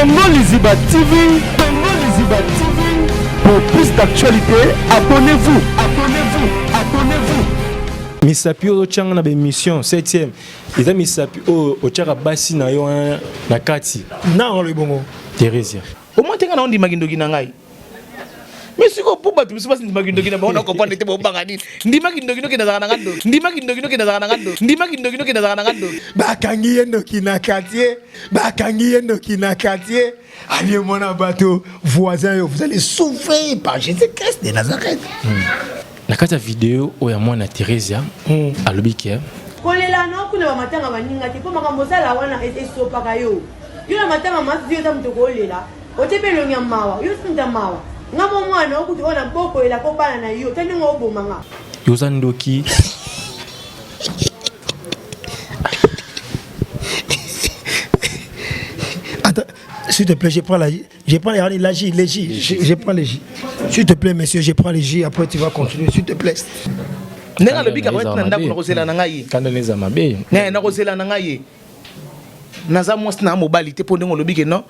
Congo Liziba TV, Congo Liziba TV. Pour plus d'actualité, abonnez-vous, abonnez-vous, abonnez-vous. Misapi o changa na émission 7e. Eza misapi o chaka basi na yo na kati. Na ngolo bongo. Teresia. Au moins tenga na ndi makindoki na ngai. Mais siko puba tu sibasi ndi makindoki na baona comprendre te bobanga nini. Ndi makindoki na zaka na ngando. Ndi makindoki na zaka na ngando. Ndi makindoki na zaka na ngando. Bakangi yendoki na quartier. Bakangi yendoki na quartier. Allez mon bateau voisin, vous allez souffrir par Jésus-Christ de Nazareth. Na kati ya vidéo o ya mwana Teresia alobiki kolela na kuna ba matanga baninga te po makambo sala wana esopa kayo yo na matanga masio ta mutoko olela otepelo nya mawa yo sinta mawa ngamo mwana okuti ona boko ela ko bana na yo tani ngo boma nga yoza ndoki Attends, s'il te plaît, je prends la J. Je prends la J, les J. Je prends les J. S'il te plaît, monsieur, je prends les J. Après, tu vas continuer, s'il te plaît. Nenga lobi ka wetna ndako na kosela na ngai. Kanda neza mabe. Ne na kosela na ngai. Naza mwasi na mobali te po ndengo lobi ke non.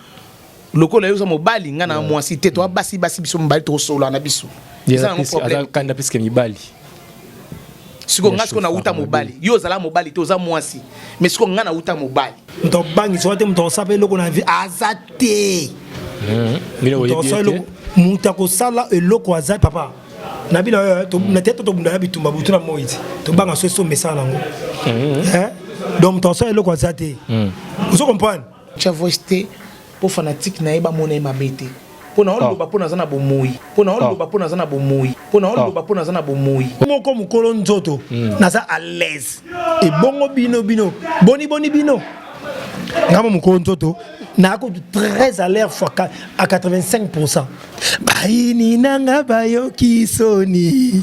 Lokola yo za mobali nga na mwasi te to basi biso mobali to solo na biso. Eza kanda piske mibali. Siko nga siko na uta mobali. Yo zala mobali to za mwasi. Mais siko nga na uta mobali. Mto bangi sote mto sape loko na vie azate. Mto solo muta ko sala eloko azate papa. Na bila to na tete to bunda bitumba butuna moiti. To banga so message nango. Donc mto solo eloko azate. Vous comprenez? Cha voiste pour fanatique na eba mona mabete. Pona oloba pona zana bomoi. Pona oloba pona zana bomoi. Pona oloba pona zana bomoi. Moko mukolo nzoto naza à l'aise. Et bongo bino boni bino. Ngamo mukolo nzoto na ko très à l'air fois à 85%. Baini nanga bayo kisoni.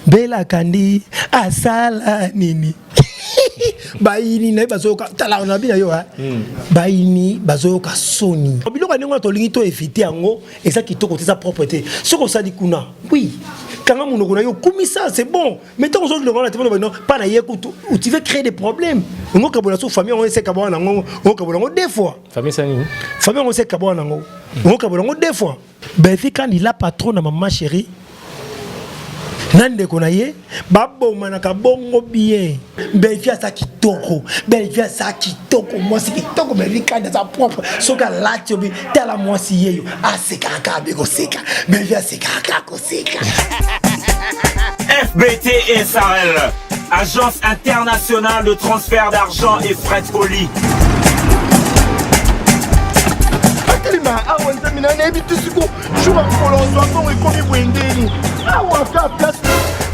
Bela kandi asala nini. Baini na bazoka tala na bina yo baini bazoka soni biloko ningo to lingi to éviter yango et ça kitoko te sa propreté soko sali kuna oui kanga munoko na yo komisa c'est bon mais tant que le rôle la non pas na yekutu tu veux créer des problèmes ngo ka bola so famille on essaie ka bona ngo ngo ka bola ngo deux fois famille ça ni famille on essaie ka bona ngo ngo ka bola ngo deux fois ben fi quand il a patron na maman chérie nande konaye babo manaka bongo bien belfia sa kitoko moi c'est kitoko belfia quand sa propre soka lati obi tala moi si yeyo aseka ka bego seka belfia seka ka ko seka FBT SARL, Agence internationale de transfert d'argent et frais de colis. Akalima awa ntamina na ebi tusiku shuba kolonzo ngo ikomi bwendeni awa ka place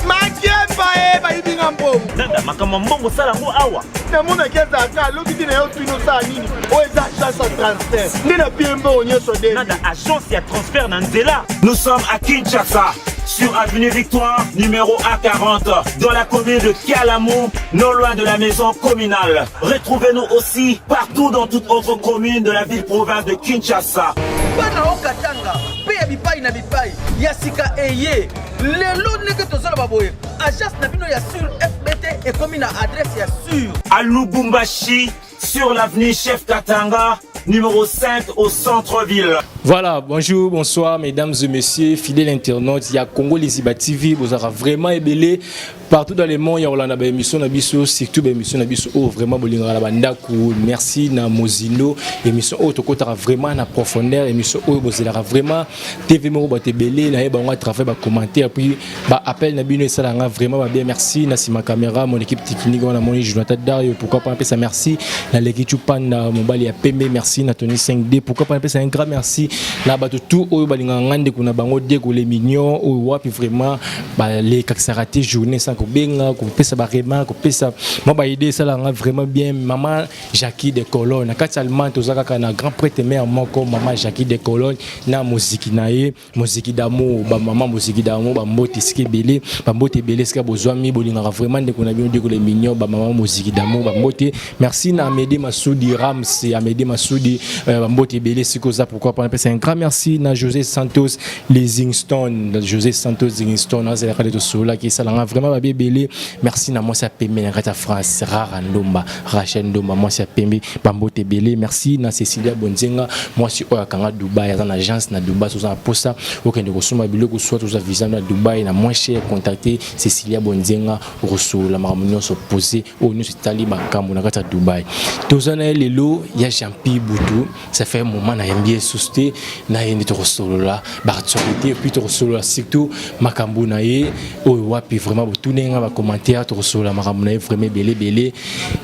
makiemba ba ibinga mbo Nanda makama mbongo sala ngo awa na mona keza ka lokiti na yo twino sa nini o eza chance transfert ndina piembo onyeso de Nanda agence ya transfert na nzela. Nous sommes à Kinshasa, sur avenue Victoire, numéro A40, dans la commune de Kialamou, non loin de la maison communale. Retrouvez-nous aussi partout dans toute autre commune de la ville-province de Kinshasa. Bana okatanga, pe bipai na bipai, yasika eye. Lelo neke tozala baboye. Agence na bino ya sur FBT et comme na adresse ya sur. À Lubumbashi, sur l'avenue Chef Katanga, numéro 5 au centre-ville. Voilà, bonjour, bonsoir mesdames et messieurs, fidèles internautes, il y a Congo Liziba TV, vous aurez vraiment ébélé partout dans le monde, il y a Olanda émission Nabiso, surtout émission Nabiso, oh vraiment bolinga la bandaku, merci na Mozino, émission oh tokota vraiment na profondeur, émission oh bozela vraiment TV mo ba tebelé na ba on travail ba commenter puis ba appel na bino ça là vraiment ba bien merci na sima caméra mon équipe technique on a mon Jonathan Dario, pourquoi pas appeler ça merci na l'équipe Panda mobile ya Pembe, merci na Tony 5D, pourquoi pas appeler ça un grand merci na bato tout oyo balinga ngande kuna bango deko les mignons oyo wapi vraiment ba les kakisarate journée sans ko benga ko pesa ba vraiment ko pesa mo ba idée ça là vraiment bien maman Jackie de Colonne na kati allemand tozaka kana grand prêtre mère moko maman Jackie de Colonne na muziki nae muziki d'amour ba maman muziki d'amour ba mbote ski belé ba mbote belé ska bozwami bolinga vraiment deko na bien deko les mignons ba maman muziki d'amour ba mbote merci na Amédée Massoudi Ramsey Amédée Massoudi Modi Mbote Belé Sikoza pourquoi pas c'est un grand merci na José Santos Livingstone José Santos Livingstone c'est la de Sola qui ça vraiment ba belé merci na moi ça pembe na kata France Rara Ndomba Rachel Ndomba moi ça pembe Mbote Belé merci na Cecilia Bonzenga moi si Kanga Dubaï dans agence na Dubaï sous un posta aucun de ressources biloko soit tous visa na Dubaï na moins cher contacter Cecilia Bonzenga reçu la marmonio se poser au nous Italie makambo na kata Dubaï tozana lelo ya Jean-Pierre Boutou ça fait un moment na yambie susté na yende to solo là bartualité puis to solo surtout makambo na ye o wapi vraiment botunenga ba commentaire to solo makambo na ye vraiment belé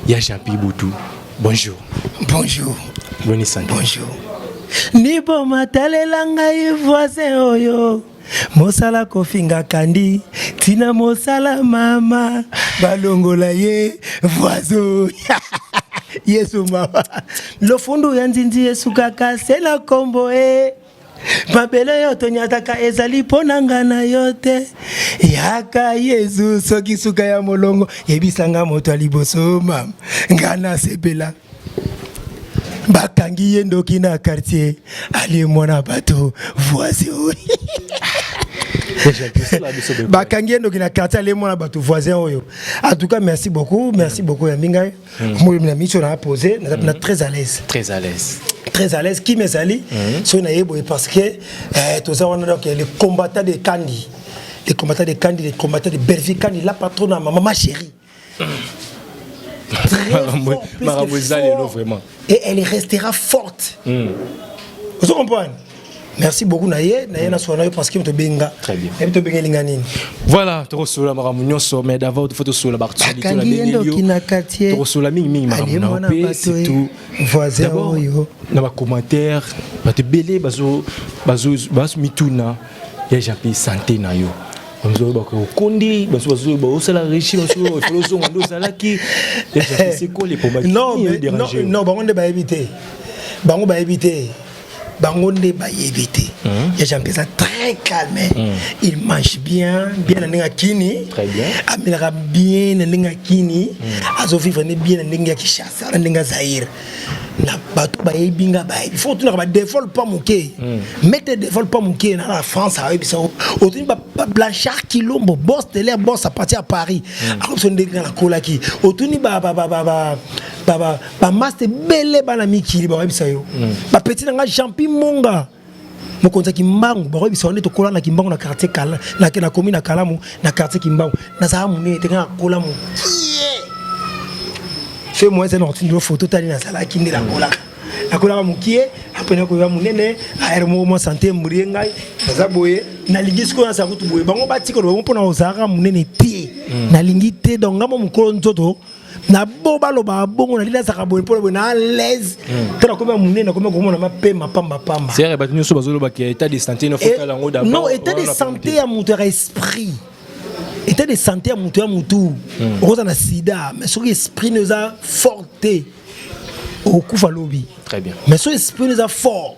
ya Jean-Pierre Boutou bonjour bonne santé bonjour ni bon matalela ngai voisin oyo mosala kofinga kandi tina mosala mama balongola ye voisin Yesu mama lofundu ya nzinzi Yesu kaka sela kombo mabele yo tonyataka ezali ponanga na yote yaka Yesu soki suka ya molongo yebisanga moto aliboso mama ngana sepela bakangi yendoki na quartier ali mona bato voisin bakangi yendoki na quartier ali mona bato voisin oyo. En tout cas merci beaucoup Yaminga moi na mission na poser na très à l'aise qui mes ali so na yebo parce que tout ça on a donc les combattants de Kandi les combattants de Bervi Kandi la patronne maman chérie vraiment. Et elle restera forte. Vous comprenez? Merci beaucoup Naye na soana parce que to benga. Très bien. Et to benga lingani. Voilà, to sola maramunyo so mais d'abord de photo sola bartoli to la benelio. To sola mingi maramunyo c'est tout. Voisin oyo. Na ba commentaire, ba te belé bazo mituna ya Jean-Pierre santé na yo. Bazo ba ko kondi bazo ba osala richi bazo foloso ndo salaki. C'est quoi les pommes? Non, bango ba éviter. Bango ba éviter. Bangonde ba éviter. Il y a Jean-Pierre très calme. Il mange bien na kini. Très bien. Amira bien na kini. Azo vivre bien na Kinshasa, na Zaïre. Na bato ba ebinga ba. Il faut tout na ba développe pas mouké. Mettez développe pas mouké na la France a bisa. Autour ba Blanchard Kilombo, boss de l'air boss à partir à Paris. Alors son de la kolaki. Autour ni ba master belé ba na mikili ba bisa yo. Ba petit na Jean-Pierre Monga mokonza kimbangu ba bisa on to kola na kimbangu na quartier kala na commune na Kalamu na quartier kimbangu na za mune te na kola mu c'est moi c'est notre photo tali na sala kindi la kola mukie après ko ya munene air mo santé muri ngai za boye na lingisko na sakutu boye bango batiko bo mpona ozaka munene tie na lingite donc ngamo mukolo nzoto na boba lo ba bongo na lila saka boye pole na l'aise tena ko ba munene na ko na mapema pamba c'est vrai batinu so bazolo ba ki état de santé no faut kala ngo d'abord non état de santé à mon esprit état de santé à mon mutu oza na sida mais son esprit nous a forté au kufa lobby très bien mais son esprit nous a fort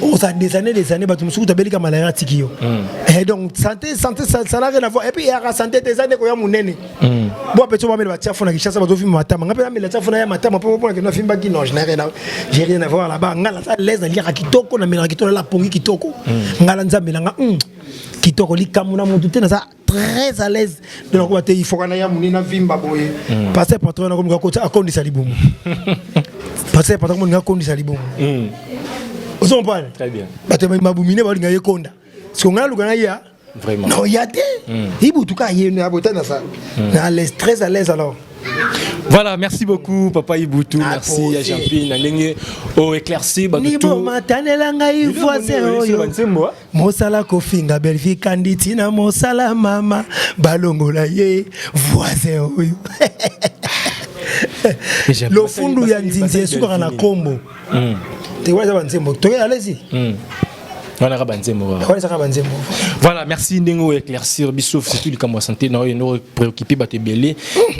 on a des années bah tu me souviens tabeli kama la tikio et donc santé ça n'a rien à voir et puis il y a la santé des années ko ya munene bon petit moi me ba tiafona Kinshasa ba zofi matama ngapela me la tiafona ya matama pour que no fimba ki non j'ai rien à voir là-bas ngala ça les alira kitoko na mela kitoko la pongi kitoko ngala nzambela nga kitoko likamuna mutu tena ça très à l'aise de la côté il faut kana ya munena vimba boye passer patron na ko ko akondisa libumu passer patron na akondisa libumu vous comprenez très bien bato mabumine ba linga yekonda so ngala lugana ya vraiment non yate ibu tuka yene abotana ça na l'aise très à l'aise alors. Voilà, merci beaucoup Papa Iboutou, merci à Jean-Pierre Nalenge au éclairci ba tout. Ni matanela ngai voisin oyo. Mosala kofinga belvi kanditi na mosala mama balongola ye voisin oyo. Lo fundu ya nzinzi suka na kombo. Te waza banzembo. Toke allez-y. Voilà, merci Nengo éclaircir bisouf c'est tout le camp santé na yo préoccupé ba te belé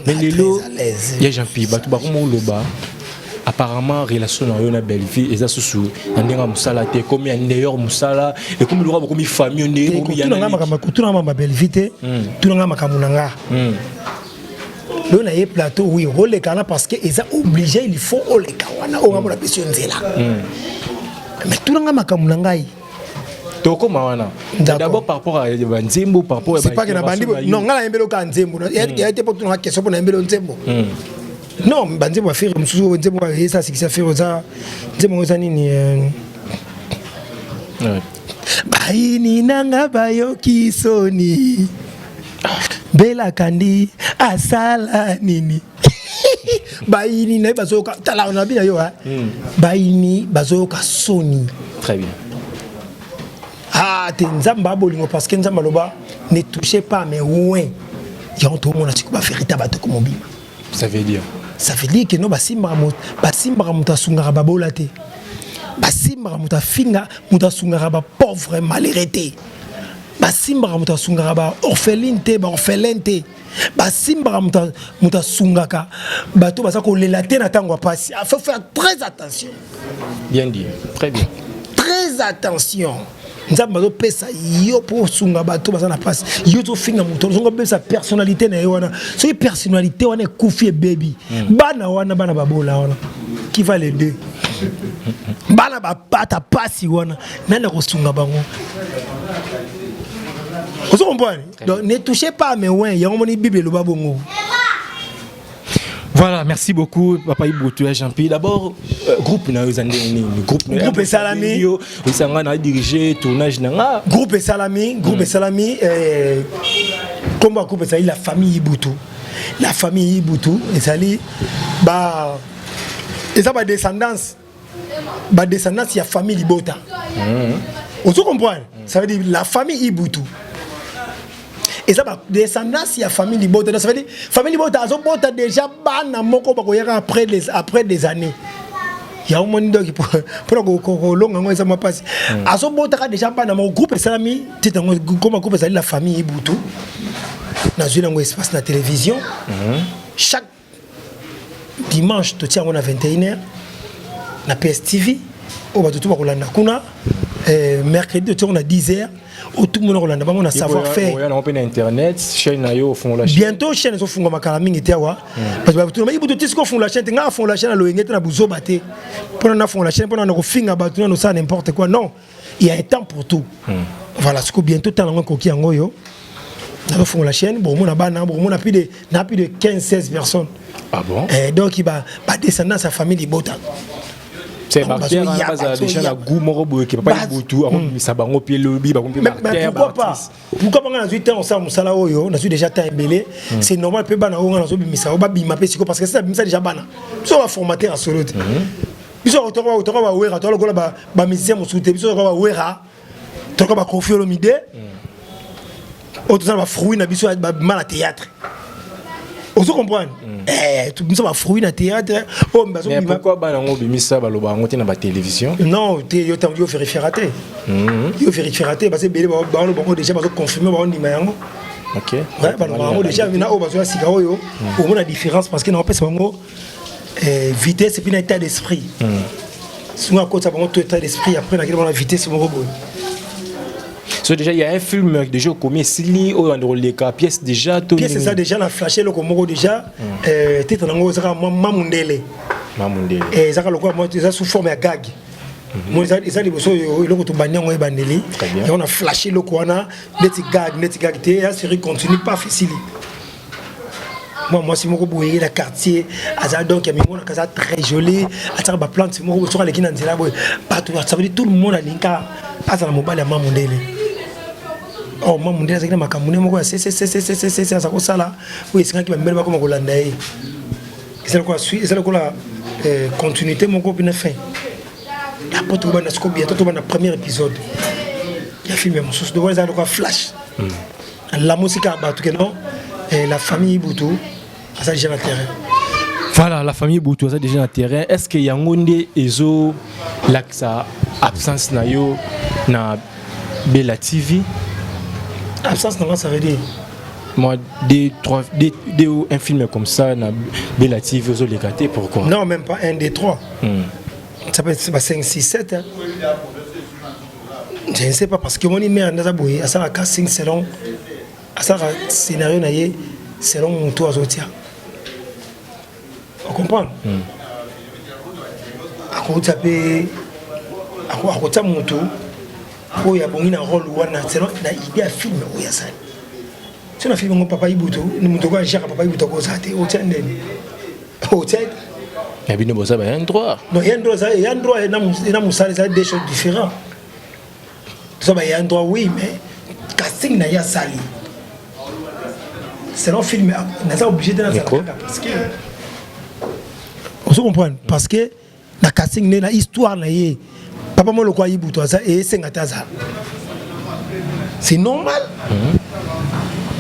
mais lelo ya Jean-Pierre ba to ba komo loba apparemment relation na yo na belle vie eza susu ndinga musala te comme ya meilleur musala et comme lora comme famille ndé comme ya na ngama kutu na mama belle vie te tu na ngama kamunanga le na ye plateau oui rôle kana parce que ils ont obligé il faut ole kawana on va la question nzela mais tout nga makambu na ngai toko mawana d'abord par rapport à Nzembo par rapport à c'est pas que na bandi non nga na mbelo ka Nzembo il y a été pour tout na question pour na mbelo Nzembo non Nzembo va faire mususu Nzembo va ça c'est ça faire ça Nzembo za nini baini nanga bayoki soni bela kandi asala nini baini na bazoka tala on a bien yo baini bazoka soni très bien. Ah, t'es nzamba bolingo parce que nzamba loba ne touchez pas mais ouais. Il y a tout le monde qui va faire ta bateau comme bima. Ça veut dire que no basimba muta sungara babolate. Basimba muta finga muta sungara ba pauvre malheureté. Basimba muta sungara ba orphelinité ba orphelinte. Basimba muta sungaka bato basako lelate na tango pasi. Il faut faire très attention. Bien dit, très bien. Très attention. Nzamba zo pesa yo pour sunga bato bazana passe yo to finga muto zongo pesa personnalité na yo wana so personnalité wana kufi baby bana wana bana babola wana qui va les deux bana ba pata pasi wana nana ko sunga bango vous comprenez donc ne touchez pas mais ouais ya ngomoni bible lo babongo. Voilà, merci beaucoup, Papa Iboto et Jean-Pierre. D'abord, groupe groupe Salami, on a dirigé tournage nanga. Groupe Salami, comme groupe Salami, la famille Ibutu. La famille Ibutu, et Sali, bah, et ça va descendance, il y a famille Ibota. On se comprend? Ça veut dire la famille Ibutu. Et ça va descendance il y a famille Libota ça veut dire famille Libota a déjà bana moko bakoyaka après des années il y a un monde qui pour longa ngo ça m'a passé azobota déjà bana mon groupe Salami titango comme groupe Salami la famille Ibutu dans une espace na télévision chaque dimanche tu tiens on a 21h na PSTV au ba tout ba kolanda kuna mercredi tu on a 10h. Tout le monde a savoir-faire. On a internet, chaîne yo font la chaîne. Bientôt chaîne so funga makalamingi te wa parce que tout le monde dit que font la chaîne nga font la chaîne lo ngeta na buzo baté. Pour na font la chaîne pour na ko finga ba tout ça n'importe quoi non, il y a un temps pour tout. Voilà, ce que bientôt tant ngo koki ngo yo. Na font la chaîne bon mon bana bon mon a plus de 15-16 personnes. Ah bon? Et donc il va descendre sa famille Ibota. C'est Martin a déjà la goût morobo qui pas Ibutu avant ça bango pied lobby ba kompi Martin. Pourquoi pas na 8 ans ça musala oyo na déjà temps embelé c'est normal pe bana o na zo bimisa ba bima pe siko parce que ça bimisa déjà bana. So va formater en solo. Biso otoka ba wera to lokola ba musicien musute biso ba wera to ba confier le mide. O to ça ba fruit na biso ba mal théâtre. On se comprend. Tout ça va fruit dans théâtre. Mais pourquoi banango bimisa baloba ngote na ba télévision? Non, yo vérifier raté. Yo vérifier raté parce que belé ba déjà ba confirmer ba ndima yango. OK. Ouais, ba déjà na o ba so sika oyo. Au moins la différence parce que na pesa bango vitesse et puis état d'esprit. Souvent à cause ça bango tout état d'esprit après na vitesse mon robot. So déjà il y a un film déjà commis Sili au Androleka pièce déjà tout pièce ça déjà la flashé le komoko déjà titre nango ça mamundele et ça le quoi moi ça sous forme à gag moi ça les bosso le ko to banyango e bandeli et on a flashé le quoi na neti gag té la série continue pas facile moi si moko boyer la quartier asa donc il y a mona casa très joli asa ba plante moko sur les kina nzela boy partout ça veut dire tout le monde a linka asa na mobile ya mamundele. Oh maman ndela zakina makamune moko c'est ça ko sala oui c'est quand même ba ko kolanda yi c'est quoi suite c'est la continuité moko bien fait après tout bana sco bientôt tout bana premier épisode il y a film mon source de voir ça quoi flash la musique à tout que non la famille Ibutu ça déjà na terrain. Voilà, la famille Ibutu ça déjà na terrain. Est-ce que yangonde ezo l'axa absence na yo na Bella TV? Absence, ça veut dire moi, un film comme ça, Bella TV, vous les gâtés, pourquoi? Non, même pas un des trois. Ça peut être 5, 6, 7. Hein. Je ne sais pas, parce que mon email, à ça, casting selon, à ça, scénario, selon mon tour à Zotia. comprendre akota pe akota moto oyo abongi na rôle wana selon na idée ya film oyo asali so na film ngo Papa Ibuto ni moto ko Jacques Papa Ibuto ko zate o tendeni o tendeni ya bino boza ba endroit non y a un droit na musali ça des choses différentes ça ba y a un droit oui mais casting na ya sali c'est un film na ça obligé de na parce que on se comprend parce que na casting na histoire na ye papa mo lokwa Ibuto ça et sengataza c'est normal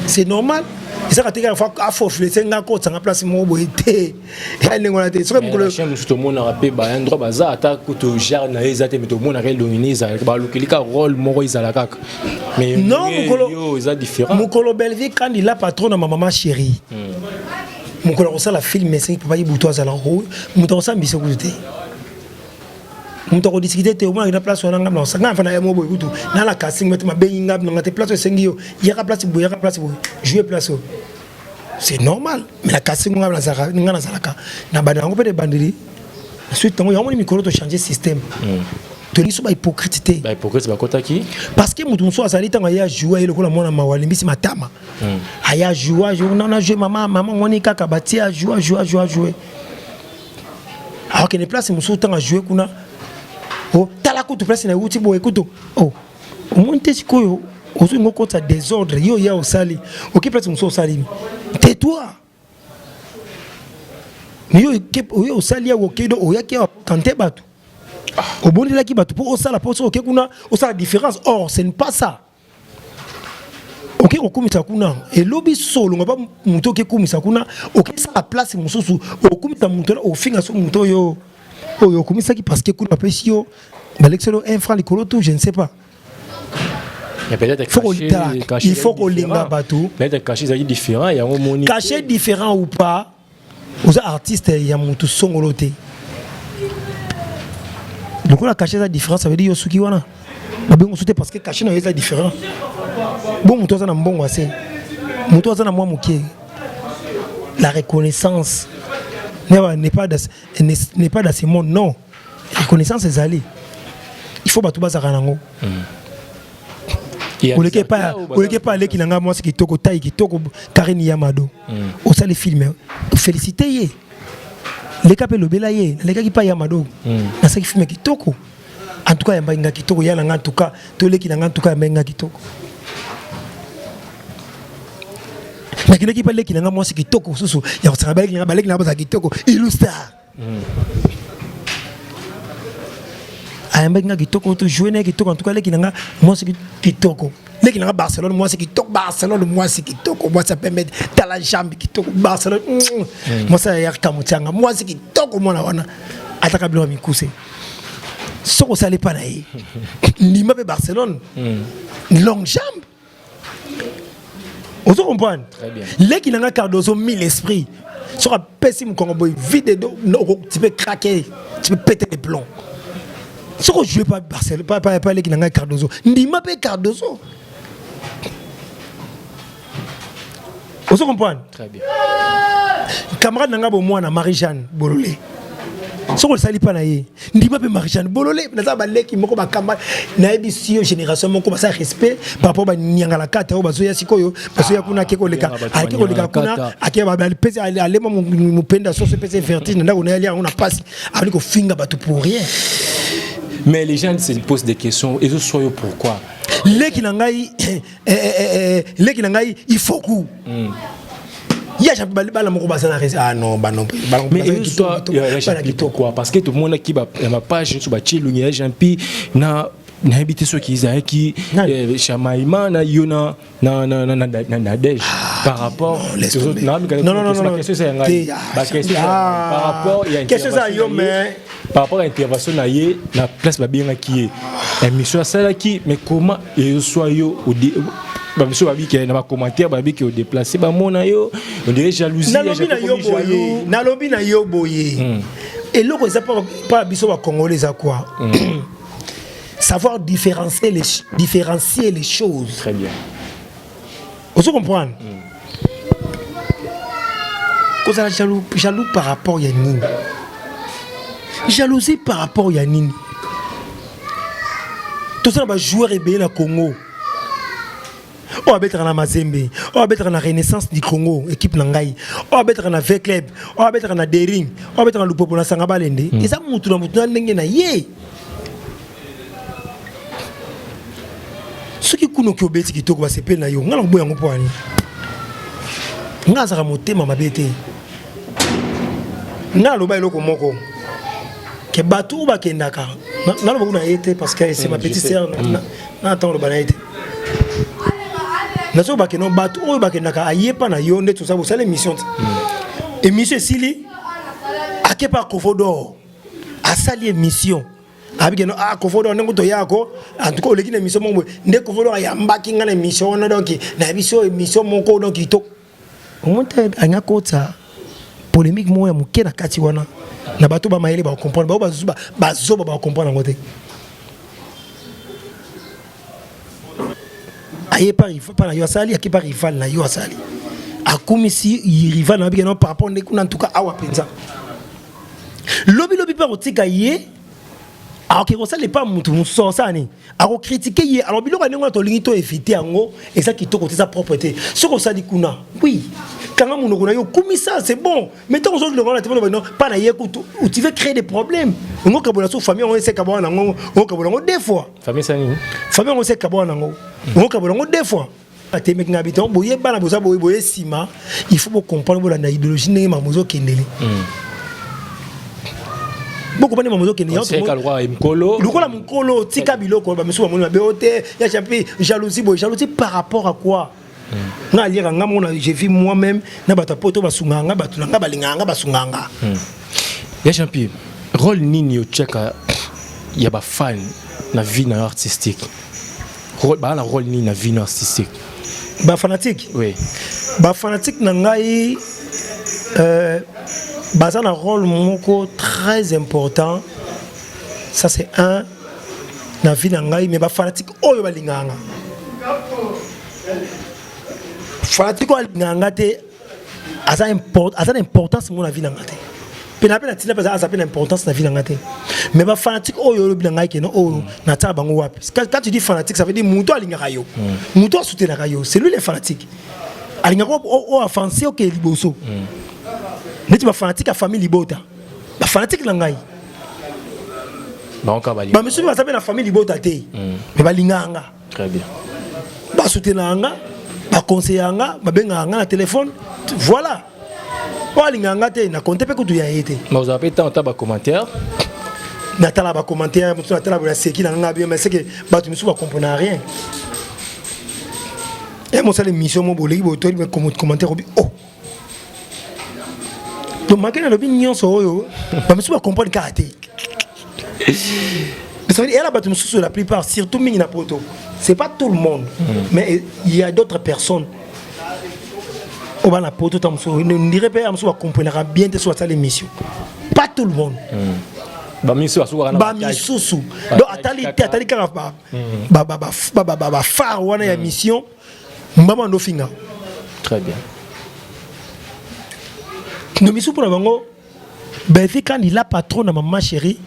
c'est normal et ça quand il faut fléter un côté ça place mo boité ya ngona te so ko le chien tout monde rappé ba endroit baza ata ko to jar na ezate mais to monde réel dominer ça ba lokelika rôle mo izala kaka mais non yo ça différent mukolo Belvique quand il a patron na maman chérie mukolo ça la film mais c'est Papa Ibuto azala rôle muto ça mbiso kuté muto ko discuter te au moins na place on ngam na sanga fana ya mo boy kutu na la casting met ma bengi ngam na te place sengio ya ka place boy jouer place c'est normal mais la casting ngam na zaka ngana zalaka na bana ngo pe de bandiri ensuite ngo yamoni mikolo to changer système to liso ba hypocrite ba kota ki parce que mutu so azali tanga ya jouer ile kola mona mawali mbisi matama aya jouer na jouer maman ngoni kaka bati a jouer alors que les places musu tanga jouer kuna oh tala kutu place na uti bo ekuto oh monte sikoyo ozo ngoko ta désordre yo ya osali OK place muso osali tais-toi yo yo osali ya okedo oyaki tante batu obondi la ki batu pour osala pour OK kuna osala différence or ce n'est pas ça OK okumisa kuna et lobby solo ngaba muto ke kumisa kuna OK ça place mususu okumisa muto ofinga so muto yo oyo okumisa ki parce que kuna pesio balexelo un franc likolo tout je ne sais pas il faut qu'on linga bateau peut-être caché ça différent il y a un moni caché différent ou pas aux artistes il y a mutu songoloté donc la caché ça différence ça veut dire yosuki wana babengo sauter parce que caché na ça différent bon mutu ça na mbongo assez mutu ça na moi mukie la reconnaissance n'est pas dans ce monde non la reconnaissance est allée il faut battre bazaka nango oleke pas aller qui nanga moi c'est kitoko taille kitoko Karine Yamado au ça les films féliciter ye les capé lobela ye les gars qui pas Yamado na ça qui filme kitoko en tout cas yamba nga kitoko ya nanga en tout cas to les qui nanga en tout cas yamba nga kitoko mais qui pas les qui nanga moi c'est kitoko susu ya ko sabale qui nanga baleki na ba kitoko illustre ayamba nga kitoko to jouer na kitoko en tout cas les qui nanga moi c'est kitoko les qui nanga Barcelone moi c'est kitoko Barcelone moi c'est kitoko moi ça permet dans la jambe kitoko Barcelone moi ça ya kamutanga moi c'est kitoko moi na wana ataka bilo mikuse soko sale pa na ye ni mabe Barcelone longue jambe on se comprend très bien les qui nanga Cardozo mille esprits sera pessime comme boy vide tu peux craquer tu peux péter les plombs. Ce que je ne pas Barcelone, pas les qui n'ont pas Cardozo. Ndima pas Cardozo. Vous comprenez? Très bien. Camarade n'a pas moi na Marie-Jeanne Bololé. Ce que sali pas naïe. Ndima pas Marie-Jeanne Bololé. N'a pas les qui m'ont pas camarade. N'a pas si génération m'ont commencé à respect par rapport à Nyangala Kata ou Bazoya Sikoyo parce qu'il y a kuna keko leka. Keko leka kuna. Akia ba pese aller mon penda sur ce pese vertige. N'a on est allé on a passé avec au finga bateau pour rien. Mais les gens se posent des questions et ce soit pourquoi les qui n'angai il faut coup il y a jamais la moko basana ah non bah non mais toi pourquoi parce que tout le monde qui va ma page sur bachelu nya jampi na habité ceux qui qui chamaïma na yona na dej par rapport non question c'est par rapport il y a question ça yo mais par rapport à l'intervention na place babinga qui est émission ça qui mais comment et soit yo au monsieur babi qui na commentaire babi qui au déplacer ba mona yo on dirait jalousie na lobi na yo boye et loko ça pas biso ba congolais ça quoi savoir différencier les choses. Très bien. Vous comprenez? kozala jaloux par rapport ya nini? Jalousie par rapport ya nini? Tout ça va jouer rebelle na Congo. On va mettre na Mazembe, on va mettre na Renaissance du Congo, équipe Nangai. On va mettre na V-Club, on va mettre na Dering, on va mettre na Lupopo na Sangabalende. Et ça mutu na ndenge na ye. Ce qui kuno ki obeti ki toko ba sepel na yo, ngala boya ngo poani. Ngaza ka motema mabete. Ngala lo ba eloko moko. Que bateau ba kendaka. Ngala ba kuna été parce que c'est ma petite sœur na attend le bana été. Nazo ba kenon bateau o ba kendaka ayepa na yo ndeto ça ça l'émission. Et monsieur Sili akepa Kofodo a sali émission. Abigeno Kofodo ndengo to yako en tout cas le kine émission mo nde Kofodo ya mbaki ngana émission na donc na biso émission moko donc ito. Omonte anya kota polémique mo ya muke na kati wana. Na bato ba mayele ba comprendre ba zo ba comprendre ngote. Aye par na yo asali aki par rival na yo asali. Akumisi rival na bigeno par rapport ndeku na tuka awa penza. Lobi pa otika ye. Alors que ça n'est pas mutu so ça ni. Alors critiquer ye alors biloko nengo to lingi to éviter ango et ça qui to côté sa propreté. Ce qu'on ça dit kuna. Oui. Quand on a yo kumisa c'est bon. Mais tant que le rôle non pas na ye où tu veux créer des problèmes. On ka so famille on sait ka bona ngo on ka bona deux fois. Famille ça ni. Famille on sait ka bona ngo. On ka bona deux fois. Ate mek na biton boye bana boza boye sima. Il faut comprendre la idéologie ne mamozo kendeli. Beaucoup de gens qui sont mkolo tika biloko ba mesu ba moni beote ya chapi jalousie par rapport à quoi na lire ngamona j'ai vu moi-même na bata poto basunganga batulanga balinganga basunganga ya champi rôle nini yo cheka ya ba fan na vie na artistique rôle ba na rôle nini na vie na artistique ba fanatique oui ba fanatique na ngai Bazan a un rôle moko très important. Ça c'est un na vie nangai mais ba fanatique oyo balinganga. Fanatique oyo balinganga te asa importance mon la vie nanga te. Pena tina pas asa pena importance na vie nanga te. Mais ba fanatique oyo balinganga ke no oyo na ta bango wapi. Quand tu dis fanatique ça veut dire muto alingaka yo. Muto soutenaka yo. C'est lui le fanatique. Alingaka o offensé OK liboso. Neti ba fanatique a famille libota. Ba fanatique langai. Ba monsieur ba sabe na famille libota te. Mais ba linganga. Très bien. Ba soutenanga, ba conseillanga, ba benganga na téléphone. Voilà. Ba linganga te na compte pe ko tu ya été. Mais vous avez tant ba commentaire. Na tala ba commentaire, mutu na tala ba seki na nga bien mais c'est que ba tu musu ba comprendre rien. Et moi ça l'émission mo bolé bo to me commentaire oh. Donc maintenant l'opinion sur eux, bah monsieur va comprendre karaté. Parce que elle a battu sur la plupart, surtout Mina Poto. C'est pas tout le monde, mais il y a d'autres personnes. Au bas la poto, ne dirait pas monsieur va comprendre bien de soit l'émission. Pas tout le monde. Bah monsieur donc atali kara ba phare wana ya mission maman no finga. Très bien. Nous misons pour l'avango, ben quand il a patron à maman chérie,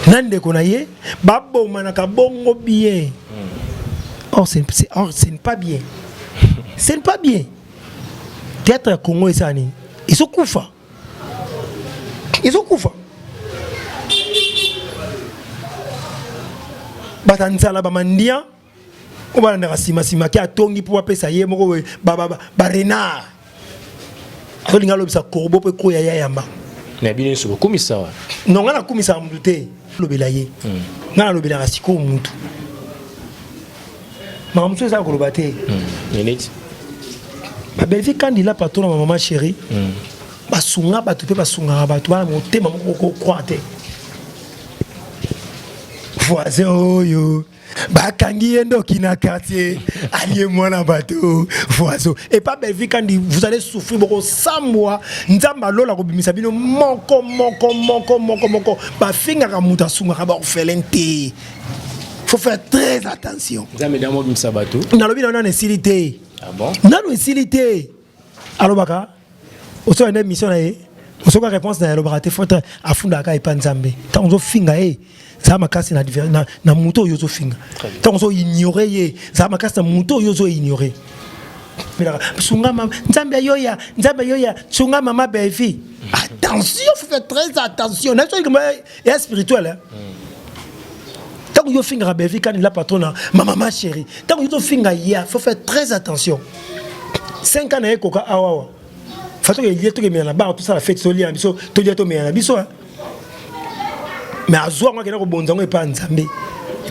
nande konaye, babo manaka bongo bien. Or c'est pas bien. C'est pas bien. Théâtre Congo et Sani, ils sont koufa. Ils sont koufa. Batanzala bamandia, on va dans la sima qui a tongi pour appeler ça yé moko ba renard. So linga lobisa korbo pe ko ya yamba na bien so komisa wa non ngana komisa mudute lobela ye ngana lobela rasiko muntu ma mtu za ko lobate net ba belfi kandila patron na maman chérie basunga batu pe basunga batu ba motema moko croate voisin oyo bakangi endo kina quartier allié moi na bateau voisin et pas Belgique quand vous allez souffrir beaucoup 100 mois nzamba lola ko bimisa bino moko ba finga ka muta sunga ba felente faut faire très attention nzamba damo bimisa bateau na lobi na na silité ah bon na no silité allo baka Oso une mission na ye. Oso ka réponse na lobraté faut à funda ka epanzambe. Tant ozo finga ça m'a cassé na muto yozo finga. Tant ozo ignorer ye, ça m'a cassé na muto yozo ignorer. Sunga mama, nzambe yoya, sunga mama befi. Attention, faut faire très attention. N'est-ce pas que est spirituel Tant que yo finga befi quand la patronne, ma maman chérie. Tant que yo finga ya, faut faire très attention. 5 ans na koka awawa. Fato que lié to que na ba tout ça la fête solia biso, to lié to me na biso. Mais azwa moi que na ko bonzango e pa nzambe.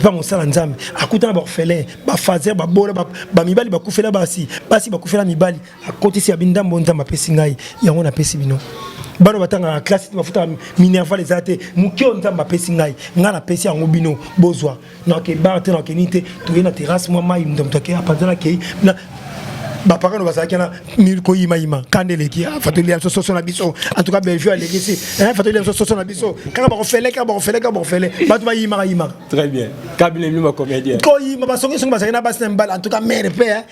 Pas mon sala nzambe akuta ba orphelin ba fazer ba bola ba mibali ba kufela basi ba kufela mibali akoti si abinda mbonza mapesi ngai yango na pesi bino bano batanga na classe ba futa minerva les ate mukio nzamba pesi ngai ngana pesi yango bino bozwa na ke ba te na ke nite to na terrasse moi mai mdomto ke apanzana ke na ba parano basaki na milko ima kandele ki fatoli ya soso na biso en tout cas Belgique a légué fatoli ya soso na biso kaka ba refele ba tu ba ima très bien kabile mi ma comédien ko ima ba songi basaki na bas na mbala en tout cas mère père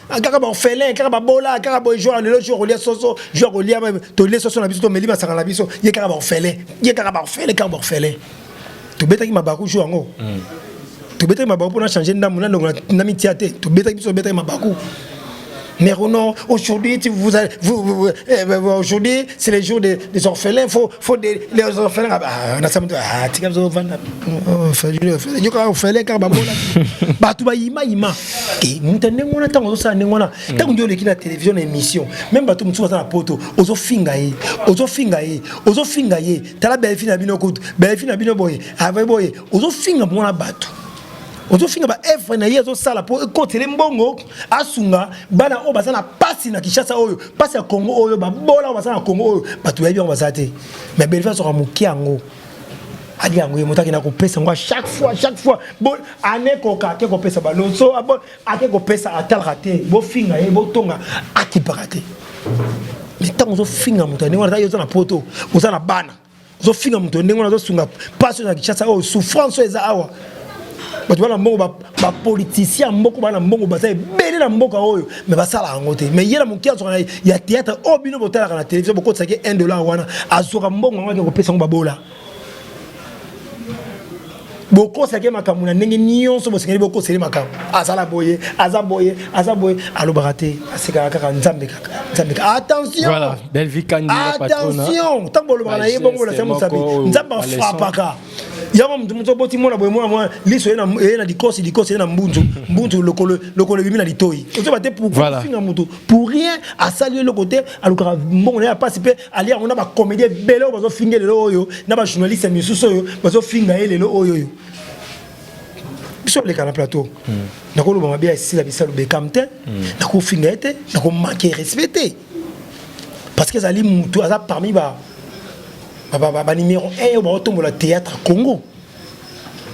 kaka ba refele kaka ba bola kaka ba jouer le jour lia soso jouer lia to le soso na biso to meli ba sanga na biso ye kaka ba refele to beta ki mabaku jouer ngo tu bêtes ma pour changer d'amour na mitiate tu bêtes ma bakou mais non aujourd'hui aujourd'hui c'est le jour des orphelins faut les orphelins na ça tika zo vanda yo ka orphelin ka ba bola ba tu ba ima ke mutane ngona tango zo sa ngona tango ndio lekina télévision émission même ba tu mutsu na poto ozo finga ye tala belfi na bino kutu belfi na bino boye ave boye ozo finga mona batu ozo finga ba effort na yezo sala po côté mbongo asunga bana o bazana pasi na Kinshasa oyo pasi ya Congo oyo ba bola o bazana Congo oyo batu yebi on bazate mais belfa so mukiango ali yango yemotaki na kopesa ngo chaque fois bon ane koka ke kopesa balonso bon ake kopesa atal raté bo finga e bo tonga akipakate mais tant ozo finga mutane ngona yozo na poto ozo na bana ozo finga mutane ngona ozo sunga pasi na Kinshasa oyo souffrance eza awa ba tu bana mbongo ba politicien mboko bana mbongo ba sai belé na mboka oyo mais ba sala ngote mais yela mukia zo ya théâtre obino botala na télévision boko tsake $1 wana azoka mbongo ngaki ko pesa ngo babola boko tsake makamu na ndenge nyonso bosengeli boko sele makamu azala boye azaboye alo barate asika kaka nzambe kaka attention voilà belle vie kandi la patrona attention tambolo bana yebongo la samu sabi nzamba frapaka yama mtu boti mona boye mona liso na dikosi na mbunzu lokolo bimi na litoi ozo bate pour finga mutu pour rien à saluer le côté alukara mbongo na participer ali on a ba comédien belo bazo finga lelo oyo na ba journaliste misuso oyo bazo finga lelo oyo biso le kana plateau nakolo ba bien ici la bisa le bekamte nako finga ete nako manquer respecter parce que zali mutu aza parmi ba numéro 1 au tombola théâtre Congo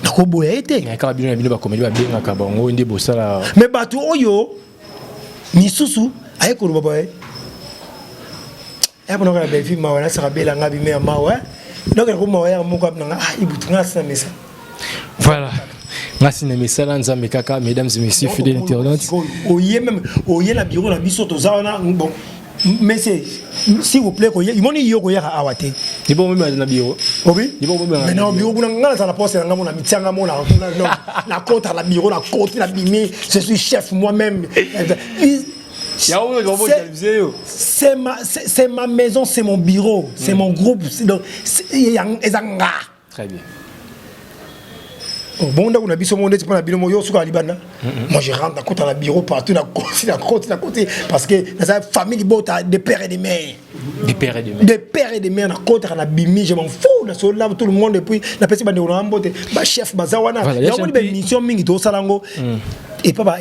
nako boya été ka bino na bino ba comédie ba benga ka bango ndi bosala mais batu oyo misusu aye ko baba bono ka be fi mawa na saka bela ngabi me mawa donc ko mawa ya moko na ibutunga sa mesa voilà merci na misala nzambe kaka mesdames et messieurs fidèles internautes oye même oye na bureau na biso tozana bon mais c'est s'il vous plaît il moni yoko ya awate ni bon même na bureau obi ni bon même mais non bureau kuna ngala za la poste na ngamo na mitianga mona na côte la bureau la côte la bimi je suis chef moi-même c'est ma maison c'est mon bureau c'est mon groupe donc ezanga très bien. Bon, on a vu ce monde qui prend la bureau, moi je rentre dans le bureau partout, dans côté, parce que dans sa famille, des pères et des mères. Des pères et des mères. Des pères et des mères, dans la bimi, je m'en fous, là, tout le monde, depuis, la personne qui est chef, Bazawana, il y a une mission, mingi, tout ça, et pas,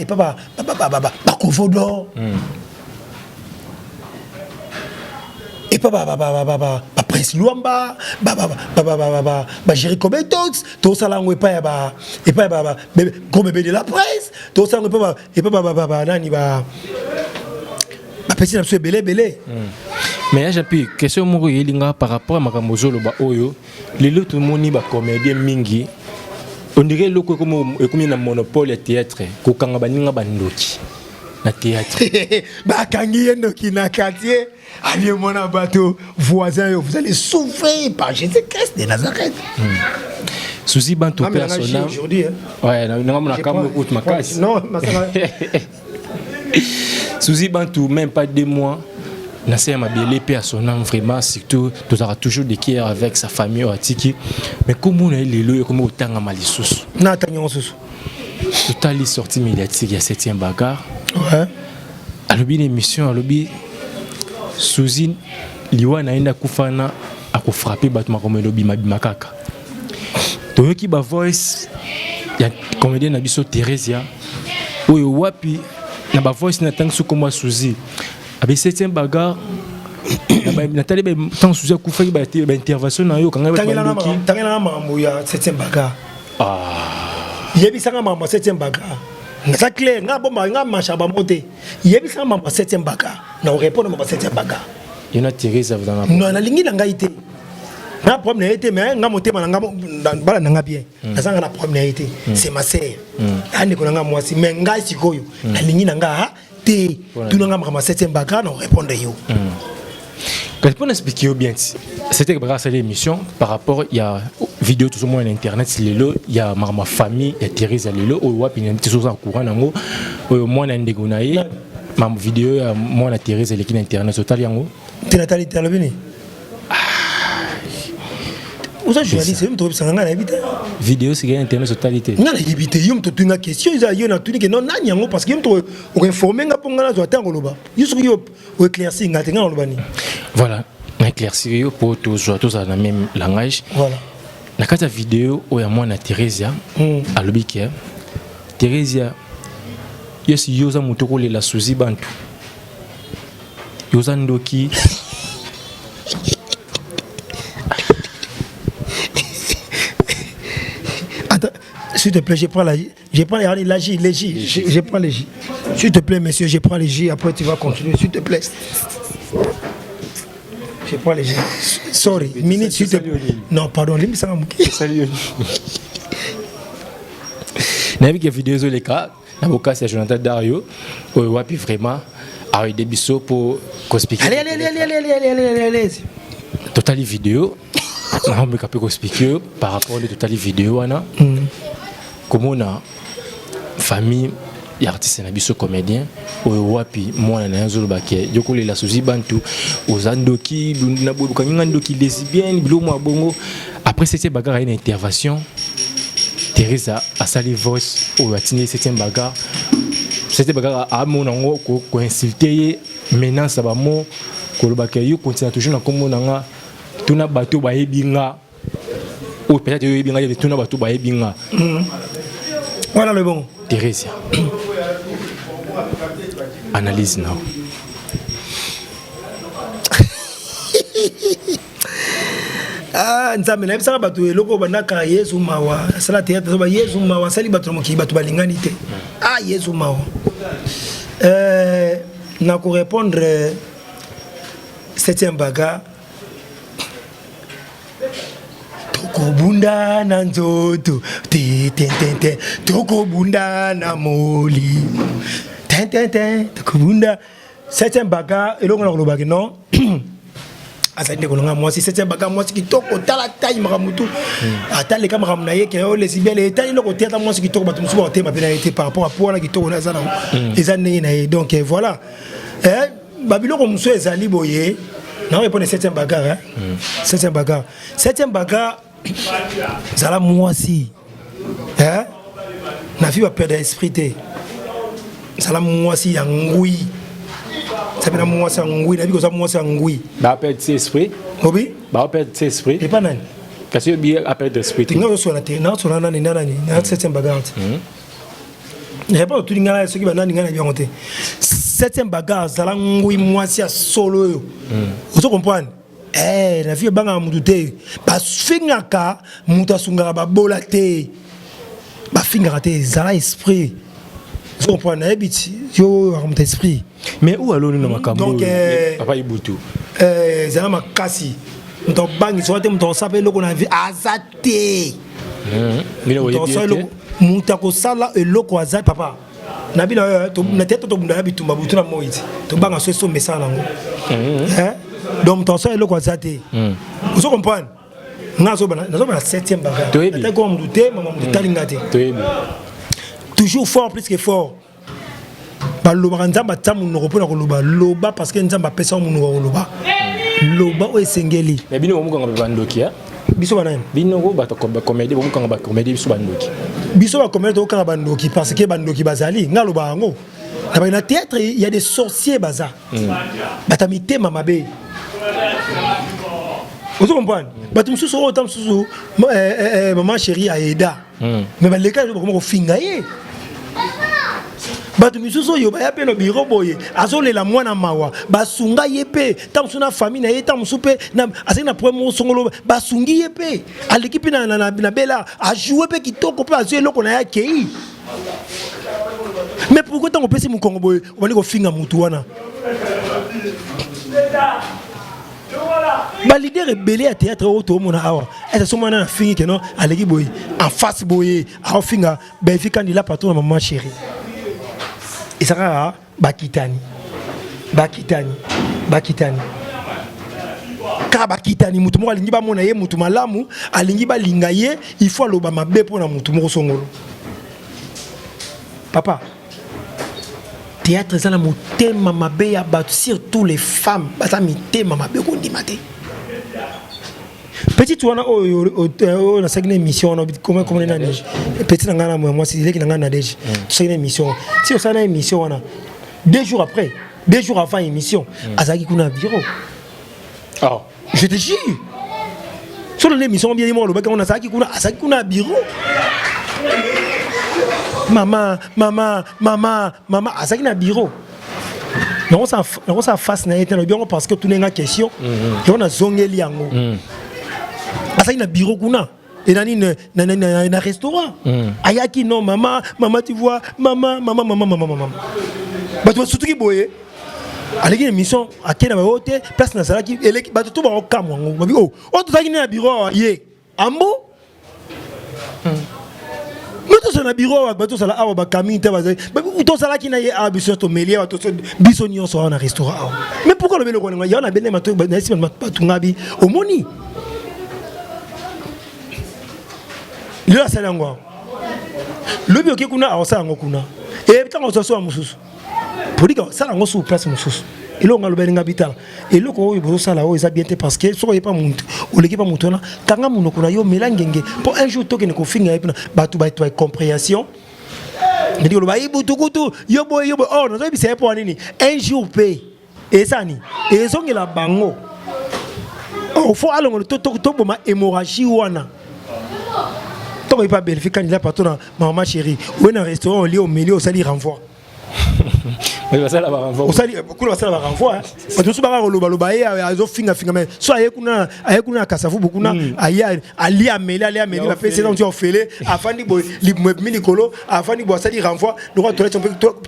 Kovodo. Et pas, Prince Luamba, Jericho Betox, tout ça là, et pas, comme bébé de la presse, tout ça, et pas, nani, petit absolu belé. Mais j'ai pu, question moko yelinga par rapport à Makamozolo ba oyo, les autres moni ba comédien mingi, on dirait le comme un monopole théâtre, ko kanga baninga bandoki. na théâtre. Bakangi Ndoki na quartier. Allez, mon bateau, voisin, vous allez souffrir par Jésus-Christ de Nazareth. Souci bantu personnel. Aujourd'hui. Ouais, non, on a quand même ma casse. Non, Souci bantu, même pas 2 mois. Nasser m'a belé personnel vraiment, surtout, tu auras toujours des guerres avec sa famille ou Atiki. Mais comment on est les lois, comment autant à Malissus? Non, t'as sous. Total sortie médiatique, il y a 7e bagarre. Ouais. À l'objet d'émission, à l'objet, Souzi, Liwa na kufana à frapper battement comme l'objet Makaka. Donc, qui ba voice, il y a comédien Nabiso Theresia, ou wapi, na ba voice na tang sous comme Souzi. Avec 7e bagarre, Nathalie, tant Souzi a coupé une intervention dans yo quand même. Tangela mambo ya 7e bagarre. Ah. Yebisanga mambo 7e bagarre. C'est clair, nga bomba nga machaba monter. Yebisanga mambo 7e bagarre. Na répondre mambo 7e bagarre. Il y a Thérèse dans la. Non, na lingi na nga ité. Na problème na ité mais nga motema na nga bala na nga bien. Na sanga na problème na ité. C'est ma sœur. Ande ko na nga mwasi mais nga sikoyo. Na lingi na nga té. Tu na nga mambo 7e bagarre na répondre yo. Quand on explique bien, c'était grâce à l'émission par rapport il y a vidéo tout le monde internet c'est il y a ma famille il y a Thérèse lelo au wap il y a des choses en courant nango moi na ndegonaye ma vidéo moi na Thérèse elle qui internet total yango tu Nathalie talobini où ça journaliste même trop sanga na habiter vidéo c'est internet totalité na habiter yum to tunga question ils a yo na tuni que non na nyango parce que yum to o informer nga ponga na zo tango loba yusu yo o éclaircir nga tenga loba ni. Voilà, éclaircir pour tous dans le même langage. Voilà. La carte vidéo où il y a moi na Thérèse à l'obiki Thérèse yes yoza mutoko le la Souzi bantu yoza ndoki attends s'il te plaît je prends la J je prends les J s'il te plaît monsieur je prends les J après tu vas continuer s'il te plaît. Je prends les gens. Sorry, minute s'il te plaît. Non, pardon, les ça salut. N'a vu que vidéo les cas, l'avocat c'est Jonathan Dario, ou puis vraiment avec des bisous pour expliquer. Allez. Total vidéo, on peut capter expliquer par rapport à total vidéo ana. Comment on a famille et artiste na biso comédien o wapi mwana na nzolo baké yokole la Souzi bantu ozandoki na bobuka ngandoki lesbienne bilo mwa bongo après cette bagarre une intervention Teresa a sali voice o atini cette bagarre a monango ko insulter menace ba mo ko baké yo continue toujours na kombo nanga tuna bato ba yebinga o peut-être yo yebinga tuna bato ba yebinga. Voilà le bon Teresa analyse now. Nzambe na bisaka bato eloko bandaka Yesu mawa sala théâtre ba Yesu mawa sali bato moki bato balingani te Yesu mawa na ko répondre 7e bagarre toko bunda na nzoto te toko bunda na moli Kubunda 7e bagarre et l'on a le non asante kolonga moi si 7e bagarre moi qui toko tala taille maramutu ata les caméras mnaye que les sibele et taille le côté à moi qui toko batum souvent thème pénalité par rapport à pour la qui toko na zana les années na donc voilà babilo comme so ezali boye na répondre 7e bagarre 7e bagarre zala moi si na vie va perdre esprit té ça moi si yangui ça fait moi ça ngui na biko ça moi ça ngui ba perdre ses esprits obi ba perdre ses esprits et pas nani parce que bien a perdre esprit tinga so na te na so na nani na 7e bagarre ne pas tout ngala ce qui ba nani ngana bien te 7e bagarre ça la ngui moi si solo yo vous comprenez na vie banga mutu te ba fingaka mutu asunga ba bola te ba fingaka te zala esprit. Je comprends, yo raconte esprit. Mais où allons nous dans Makambo? Donc, papa Ibutu. Zala makasi. Nous bangi, soit nous savons le qu'on a vu azate. Nous savons le mutako sala et le ko azate papa. nabila na tête to bunda bitumba butuna moiti to banga so message nango donc ton ça est le quoi ça té vous comprenez nazo bana 7e bagarre t'as comme douter maman talingate toujours fort plus que fort baloba nzamba tamu nokopona koloba loba parce que nzamba pesa mu nokoloba loba o esengeli mais bino mu kanga bandoki ya biso bana bino go bato comédie mu kanga ba comédie biso bandoki to kanga bandoki parce que bandoki bazali ngaloba ngo na ba théâtre il y a des sorciers baza batamite mamabe vous comprenez batum susu autant susu maman chérie aida mais ba leka comment ko fingaye bato misusu yo ba yape no biro boye azolela mwana mawa basunga yepe tamsuna famille na yeta musupe na asina premier songolo basungi yepe alikipi na bela a jouer pe kitoko pe azo eloko na yake mais pourquoi tant opesi mu Congo boye obani ko finga mutu wana ba leader rebelle à théâtre auto mona awa et ça mona na fingi que non aleki boye en face boye a finga ben fi candidat patron maman chérie. Et ça va bakitani ka bakitani mutu mo alingi ba mona ye mutu malamu alingi ba linga ye il faut loba mabe pona mutu mo songolo papa théâtre ça na motema mabe ya batu surtout les femmes bata mitema mabe ko ndimate petit wana o na segna émission na comment na neige petit na ngana moi c'est il qui na ngana neige segna émission si on ça na émission wana 2 jours avant émission azaki kuna bureau je te jure sur l'émission bien moi le bac on azaki kuna bureau maman azaki na bureau non ça face na été bien parce que tout n'est question on a zongeli yango asa ina bureau kuna et na restaurant ayaki non maman tu vois maman bato surtout ki boye aleki émission akena ba hote place na salaki eleki bato to ba okamwa ngo babi to zaki na bureau ye ambo mais to na bureau bato sala awa ba kamite ba to salaki na ye abiso to melia to biso nyonso na restaurant mais pourquoi le belo ko ya na bene mato na sima bato ngabi omoni le asala ngo le bio kuna awasa ngo kuna et tant que so mususu polika sala ngo sous place mususu elo ngalo beninga bitala elo ko yo sala o eza bien parce que so yepa muntu o l'équipe mutona kanga muno kuna yo melangenge pour un jour to ke ne ko finga epna batu ba compréhension ndi ko ba ibutukutu yo boy oh no so bi pour nini un jour pay et ça ni et zongela bango oh faut alongo to boma hémorragie wana. Tant qu'il pas belle quand il a patron maman chérie ou un restaurant lié au milieu au sali renvoi mais ça la renvoi au sali beaucoup ça la renvoi parce que souvent on loba et azo finga mais soit ayekuna kasafu beaucoup na ali ameli va faire c'est donc on fait afandi boy li kolo afandi boy sali renvoi donc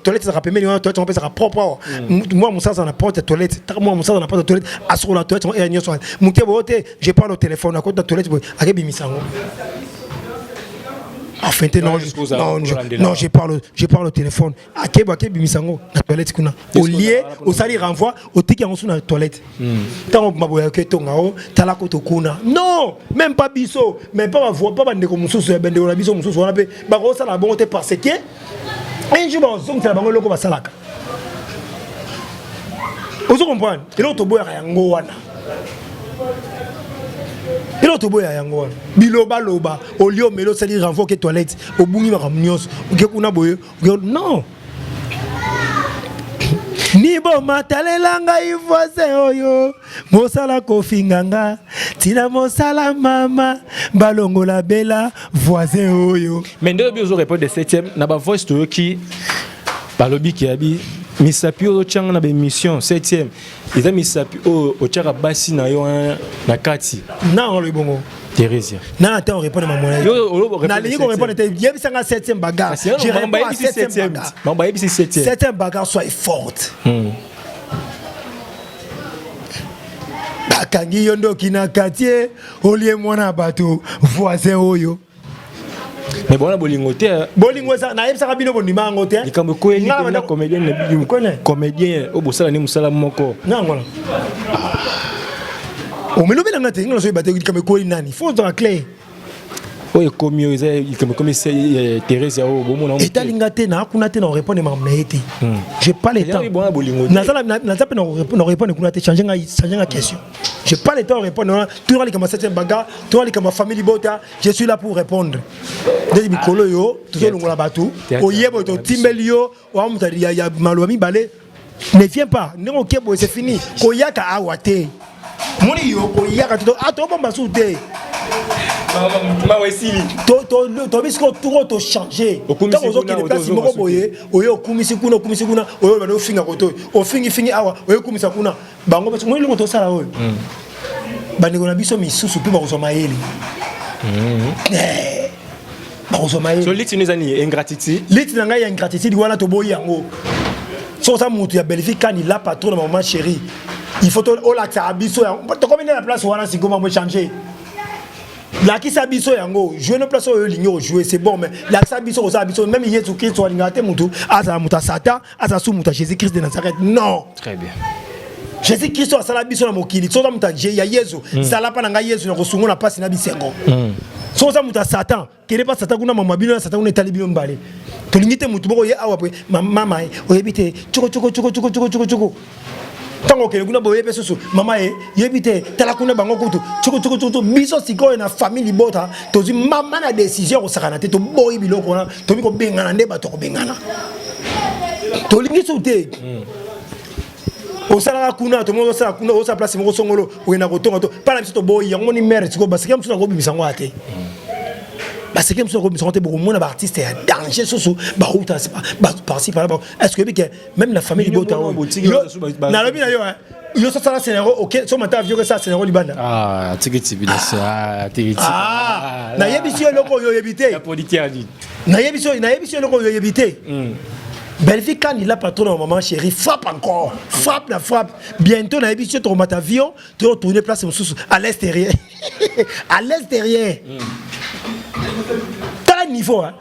toilette ça rappelle mais toilette on peut ça propre moi mon ça na porte toilette moi mon ça na porte toilette sur la toilette et nyo so mon bote je parle au téléphone à côté de la toilette boy akebi misango. Enfin, non, je parle au téléphone. À Kébaki, Bimisango, la toilette, au lieu, au sali renvoi, au ticket en dessous de la toilette. Tant que Maboya Ketongao, Talakoto Kuna. Non, même pas Bisso, même pas ma voix, pas de comme sous ben de la Bisso, sous on appelle Barossa la bonté parce que un jour, on s'en va au loco Basalaka. Vous comprenez? Et l'autre boy a un goana. Et l'autre boy a un goana. Biloba loba, au lieu melo sali renvoi que toilette, au bungi maramnios, ou que kuna boy, non. Ni bo matalelanga ivoise oyo mosala kofinganga tina mosala mama balongo la bella voisin oyo mais deux bios répondre de 7e na ba voice to qui balobi ki abi misapi o changa na ba émission 7e eza misapi o chara basi na yo na kati na on le bongo Thérèse. Non, attends, on répond à ma monnaie. Na ligne on répond il y a 7e bagarre. J'ai répondu à 7e bagarre. Bon bah 7e. 7e bagarre soit forte. Bakangi yondo kina quartier, au lieu mwana bateau voisin oyo. Mais bon, on a bolingoté. Bolingo ça na yebsa bino bondima ngote. Il comme quoi il est comédien comédien au bosala ni musala moko. Non voilà. O me lobi na ngate ngalo so ibate comme quoi nani. Faut dans clair. O e komi o il comme c'est Thérèse ya o bomo na. Et talingate na kuna te na répondre ma na été. J'ai pas le temps. Na sala na tape na répondre kuna te changer nga question. J'ai pas le temps de répondre. Tu vois les comme 7e bagarre, tu vois les comme famille bota, je suis là pour répondre. Des mikolo yo, tu zo longola batu, o yebo to timbelio, o amutari ya malwami balé. Ne viens pas, non kebo c'est fini. Koyaka awate. Moni yo koyaka to bomba soute. To bisko tout to changer. Quand on qui déplace moko boye, oyo kumisi kuna oyo bano finga koto. O fingi awa, oyo kumisa kuna. Bango parce que moi le moto sala oyo. Bandeko na biso misusu pe ba kozoma yeli. Ba kozoma yeli. So lit nous ani ingratitude. Lit na ngai ingratitude wana to boye yango. So ça mutu ya Belgique kan il la patron de maman chérie. Il faut to olaxa abiso ya. To combien la place wana siko mo changer. La qui s'abisso yango, jouer nos places au ligne jouer c'est bon mais la s'abisso aux abisso même Jésus Christ soit l'ingate mutu asa muta Satan asa sous muta Jésus Christ de Nazareth non très bien Jésus Christ a sala biso na mokili so muta ya Yesu sala pa na Yesu na kosungo na pasi na bisengo so za muta Satan kele pa Satan kuna mama bino na Satan kuna talibi mbale to lingite mutu boko ye awa pe mama oyebite choko tango kele kuna boye pe soso mama yebite tala kuna bango kutu choko biso siko na famille bota tozi mama na décision ko sakana te to boyi biloko na to biko bengana nde bato ko bengana to lingi soute o sala kuna to mo sala kuna o sa place mo songolo o na ko tonga to para biso to boyi yango ni mère siko parce que mso na ko bimisango ate parce que mso ko bimisango te beaucoup mon artiste ya danger soso ba uta par-ci par là est-ce que même la famille bota na lobi na yo yo ça la scénario OK so mata avion que ça scénario libanda tikiti bila ça tikiti na yebisi loko yo yebite la politique a dit na yebisi loko yo yebite Belgique quand il a patron maman chérie frappe encore frappe bientôt na yebisi to mata avion tu retourner place sous à l'extérieur à l'extérieur tel niveau hein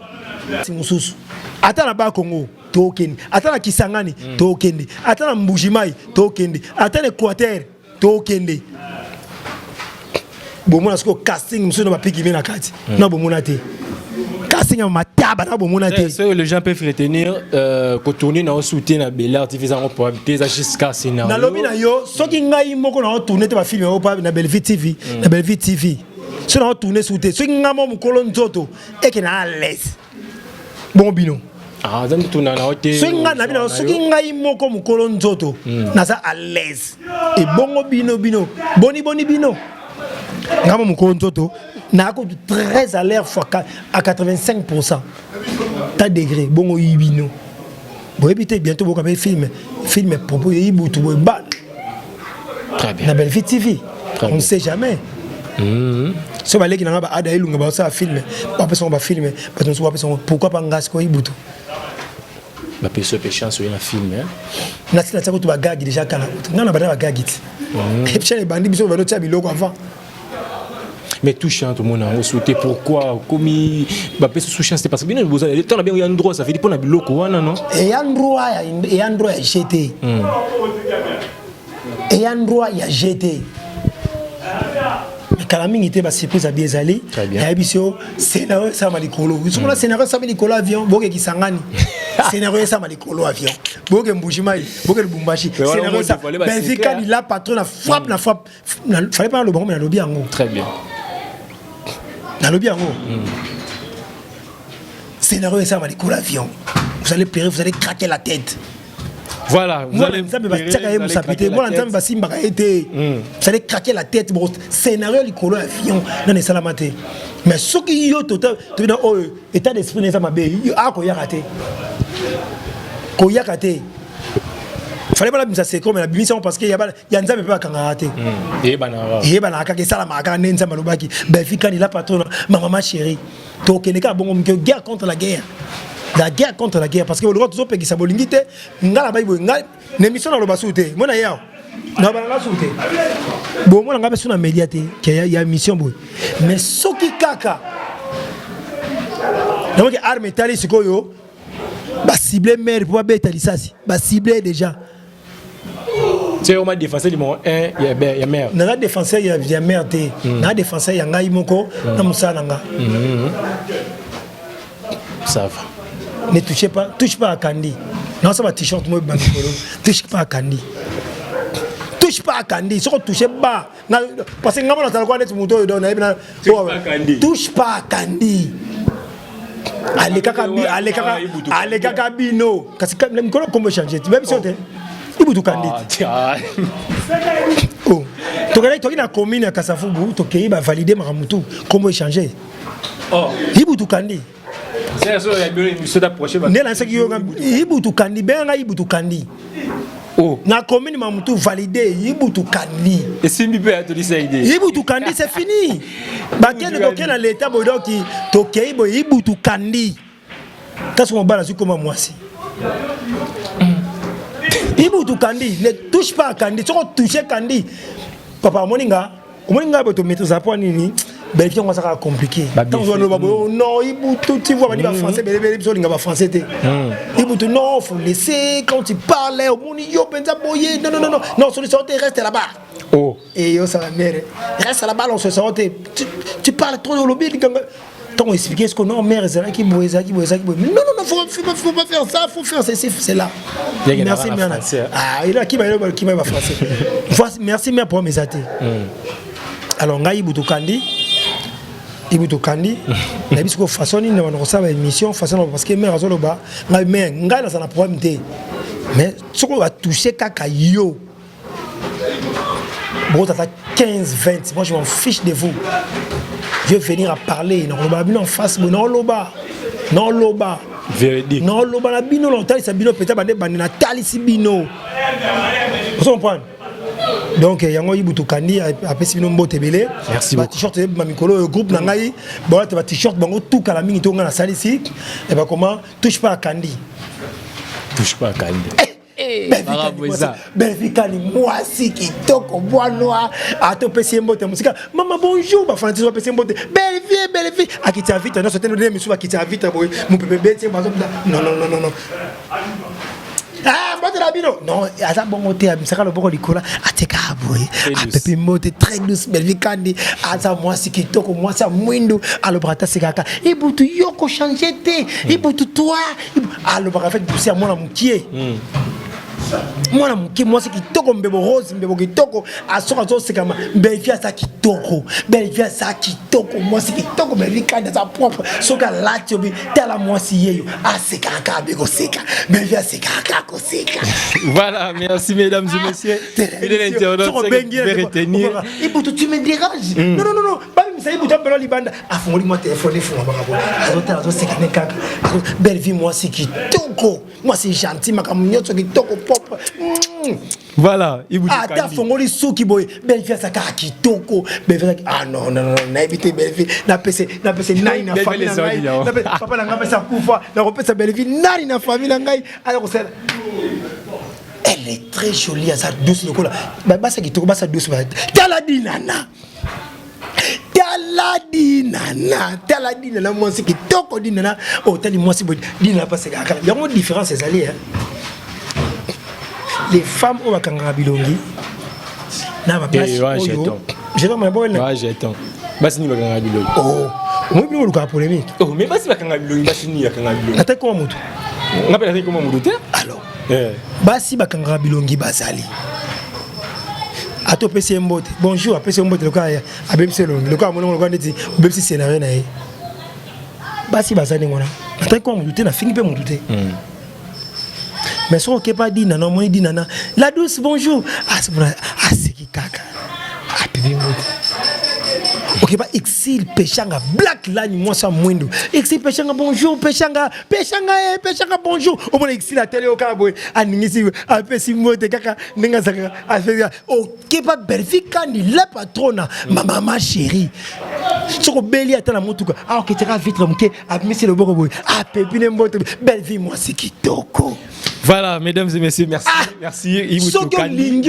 c'est mususu ata na ba Congo tokende ata na Kisangani tokende ata na Mbujimai tokende ata na Équateur tokende bomona sko casting monsieur na bapiki mena kati na bomona te casting ma taba na bomona te so les gens peuvent retenir ko tourner na soutien na Bel Artifice en probabilité ça jusqu'à scénario na lobi na yo soki ngai moko na tourner te ba film o pa na Belleville TV na Belleville TV so na tourner soutien soki ngamo mukolo nzoto et que na à l'aise bon bino zan tuna na hote swinga na bino soki ngai moko mukolo nzoto naza à l'aise et bongo bino boni bino ngamo mukolo nzoto na ko très à l'air fois à 85% ta degré bongo yibino bo ebité bientôt bo ka film propos yibutu bo ba très bien na Belleville TV on ne sait jamais so baleki na ba ada ilunga ba sa film ba personne ba filmer ba personne pourquoi pas ngas ko yibutu ba personne pe chance sur un film hein na sina tsako to ba gagi déjà kana ngana ba gagi et puis les bandits biso ba no tsa biloko avant mais touchant tout le monde a souhaité pourquoi comme ba personne sous chance c'est parce que bien besoin le temps bien il y a un droit ça fait dire pour na biloko wana non et un droit ya jeté et un droit ya jeté Kalami était ba surprise à Biezali ya biso scénario ça malikolo ils sont là scénario ça malikolo avion boke kisangani scénario ça malikolo avion boke Mbujimai boke Lubumbashi scénario ça Belgique quand il a patron na frappe fallait pas le bon mais na lobby yango très bien na lobby yango scénario ça malikolo avion vous allez pleurer vous allez craquer la tête. Voilà, vous allez craquer la tête. Scénario likolo avion dans les salamate. Mais ce qui est total, état d'esprit n'est pas ma belle. Ah, koyakate. Fallait pas la mise à sécure, mais la mission parce qu'il y a un nzambe pas kangarate. Et banaka que ça la maka nenza malobaki. Belfika ni la patronne, ma maman chérie. Tokeneka bongo guerre contre la guerre. La guerre contre la guerre parce que le droit toujours peki sabolingite ngala bayibo ngal l'émission na lo basute mona yao na bana sute bon mona ngabe suna médiaté qu'il y a mission boy mais soki kaka donc arme etali sikoyo ba cibler mère pour beta lisasi ba cibler déjà. C'est au moins défenseur numéro 1 il y a mère. Na défenseur il y a mère té. Na défenseur ya ngai moko na musala nga. Ça va. Ne touche pas à Kandi. Non, ça va t-shirt moi touche pas à Kandi. Touche pas à Kandi, si on touche pas parce que ngamo na tala kwa net muto do na ebina touche pas à Kandi. Ale kaka bino kasi le micro comment changer tu même si on te ibutu Kandi. Oh, to gana to ina commune ya Kasavubu to kei ba valider maramutu comment changer. Oh, ibutu Kandi. C'est ça, il y a une émission d'approcher. Ibutu Kandi, ben Ibutu Kandi. Oh, na commune Mamutu validé Ibutu Kandi. Et si mi peut être dit ça idée. Ibutu Kandi c'est fini. Baké ne doké na l'état bodo qui tokei bo Ibutu Kandi. Qu'est-ce qu'on balance comme moi si. Ibutu Kandi, ne touche pas à Kandi, tu toucher Kandi. Papa Moninga boto maîtrise à point nini. Belgique on ça compliqué. Non, Ibutu tu vois maniba français belé français té. Ibutu non, faut laisser quand tu parles au moni yo penza boyer. Non, solution reste là-bas. Oh. Et yo ça va mère. Reste là-bas on se sortait. Tu parles trop au lobby tant expliquer ce que non mère c'est là qui boyer. Non, faut pas faire ça, faut faire c'est là. Merci mère. Ah, il a qui va français. Merci mère pour mes athées. Alors ngai Ibutu Kandi na biso façon ni na ça va émission façon parce que mère azoloba mais ngai na ça na problème té mais ce qu'on va toucher kaka yo bon ça 15 20 moi je m'en fiche de vous je vais venir à parler non face non loba véridique non loba na bino longtemps ça bino peut-être bande na talisi bino vous comprenez. Donc yango Ibutu Kandi apesi bino mbote belé. Merci beaucoup. T-shirt ma mikolo groupe na ngai ba t-shirt bango tout kala mingi to ngana salisi et ba comment touche pas à Kandi. Touche pas à Kandi. Belvikani moi si qui toko bois noir a to pesi mbote musika maman bonjour ba fanti so pesi mbote belle vie akiti vite non c'était le misu akiti vite boy mon bébé tiens non ah, moi de la bino. Non, à ça bon côté, ça quand le bon Nicolas, à te caboué, à Pepe Mote très douce, belle Kandi, à ça moi si qui toko moi ça mwindo, à le brata c'est kaka. Ibutu yoko changer té, Ibutu toi, à le brata fait pousser à moi la moukier. Moi c'est qui toko mbebo rose mbebo qui toko à son c'est comme belvia ça qui toko moi c'est qui toko belvia dans sa propre so ka lati obi tela moi si yeyo c'est kaka bego seka belvia c'est kaka ko seka. Voilà, merci mesdames et messieurs de l'internaute c'est retenir Ibutu tu me déranges. Non pas même ça Ibutu belo libanda a fongoli moi téléphone fond ba azo seka ne kaka belvia moi c'est qui toko moi c'est gentil makamunyoto qui toko pop. Voilà, Ibutu Kandi. Ah, ta fongoli souki boy, belvia saka kitoko, belvia ah non, na éviter belvia, na pese nai na famille ngai. Na papa na ngai sa kufa, na repesa belvia nani na famille ngai. Alors c'est elle est très jolie à sa douce lokola. Ba sa kitoko ba sa douce ba. Tala dinana moi c'est kitoko dinana. Oh tali moi c'est boy, dinana pas c'est kaka. Il y a une différence c'est allié hein. Les femmes au Bakanga Bilongi na ba place oyo jeton ma boy na jeton basi ni Bakanga Bilongi oh moi bino luka polémique oh mais basi Bakanga Bilongi basi ni Bakanga Bilongi ata ko mutu ngapela ata ko mutu te alors basi Bakanga Bilongi bazali ato pesi mbote bonjour apesi mbote luka abebisi longi luka mono luka ndeti obebisi scénario na ye basi bazali ngona ata ko mutu te na fingi pe mutu te mais si on ne peut pas dire non, moi dit non, la douce bonjour. Ah c'est qui caca. Ah bébé moi. Ok pas exil pechanga black line moi ça moindo. Exil pechanga bonjour pechanga bonjour. Au moins exil la télé au cabo. Aningisi a pesi mote kaka ninga saka a faire. Ok pas Belvi Kandi la patrona maman chérie. Soko beli atala motuka. Ah ok tu vas vite remonter. A monsieur le boko boy. Ah pépine mbote Belvi moi c'est kitoko. Voilà, mesdames et messieurs, merci. Merci. Iboutou Kandi.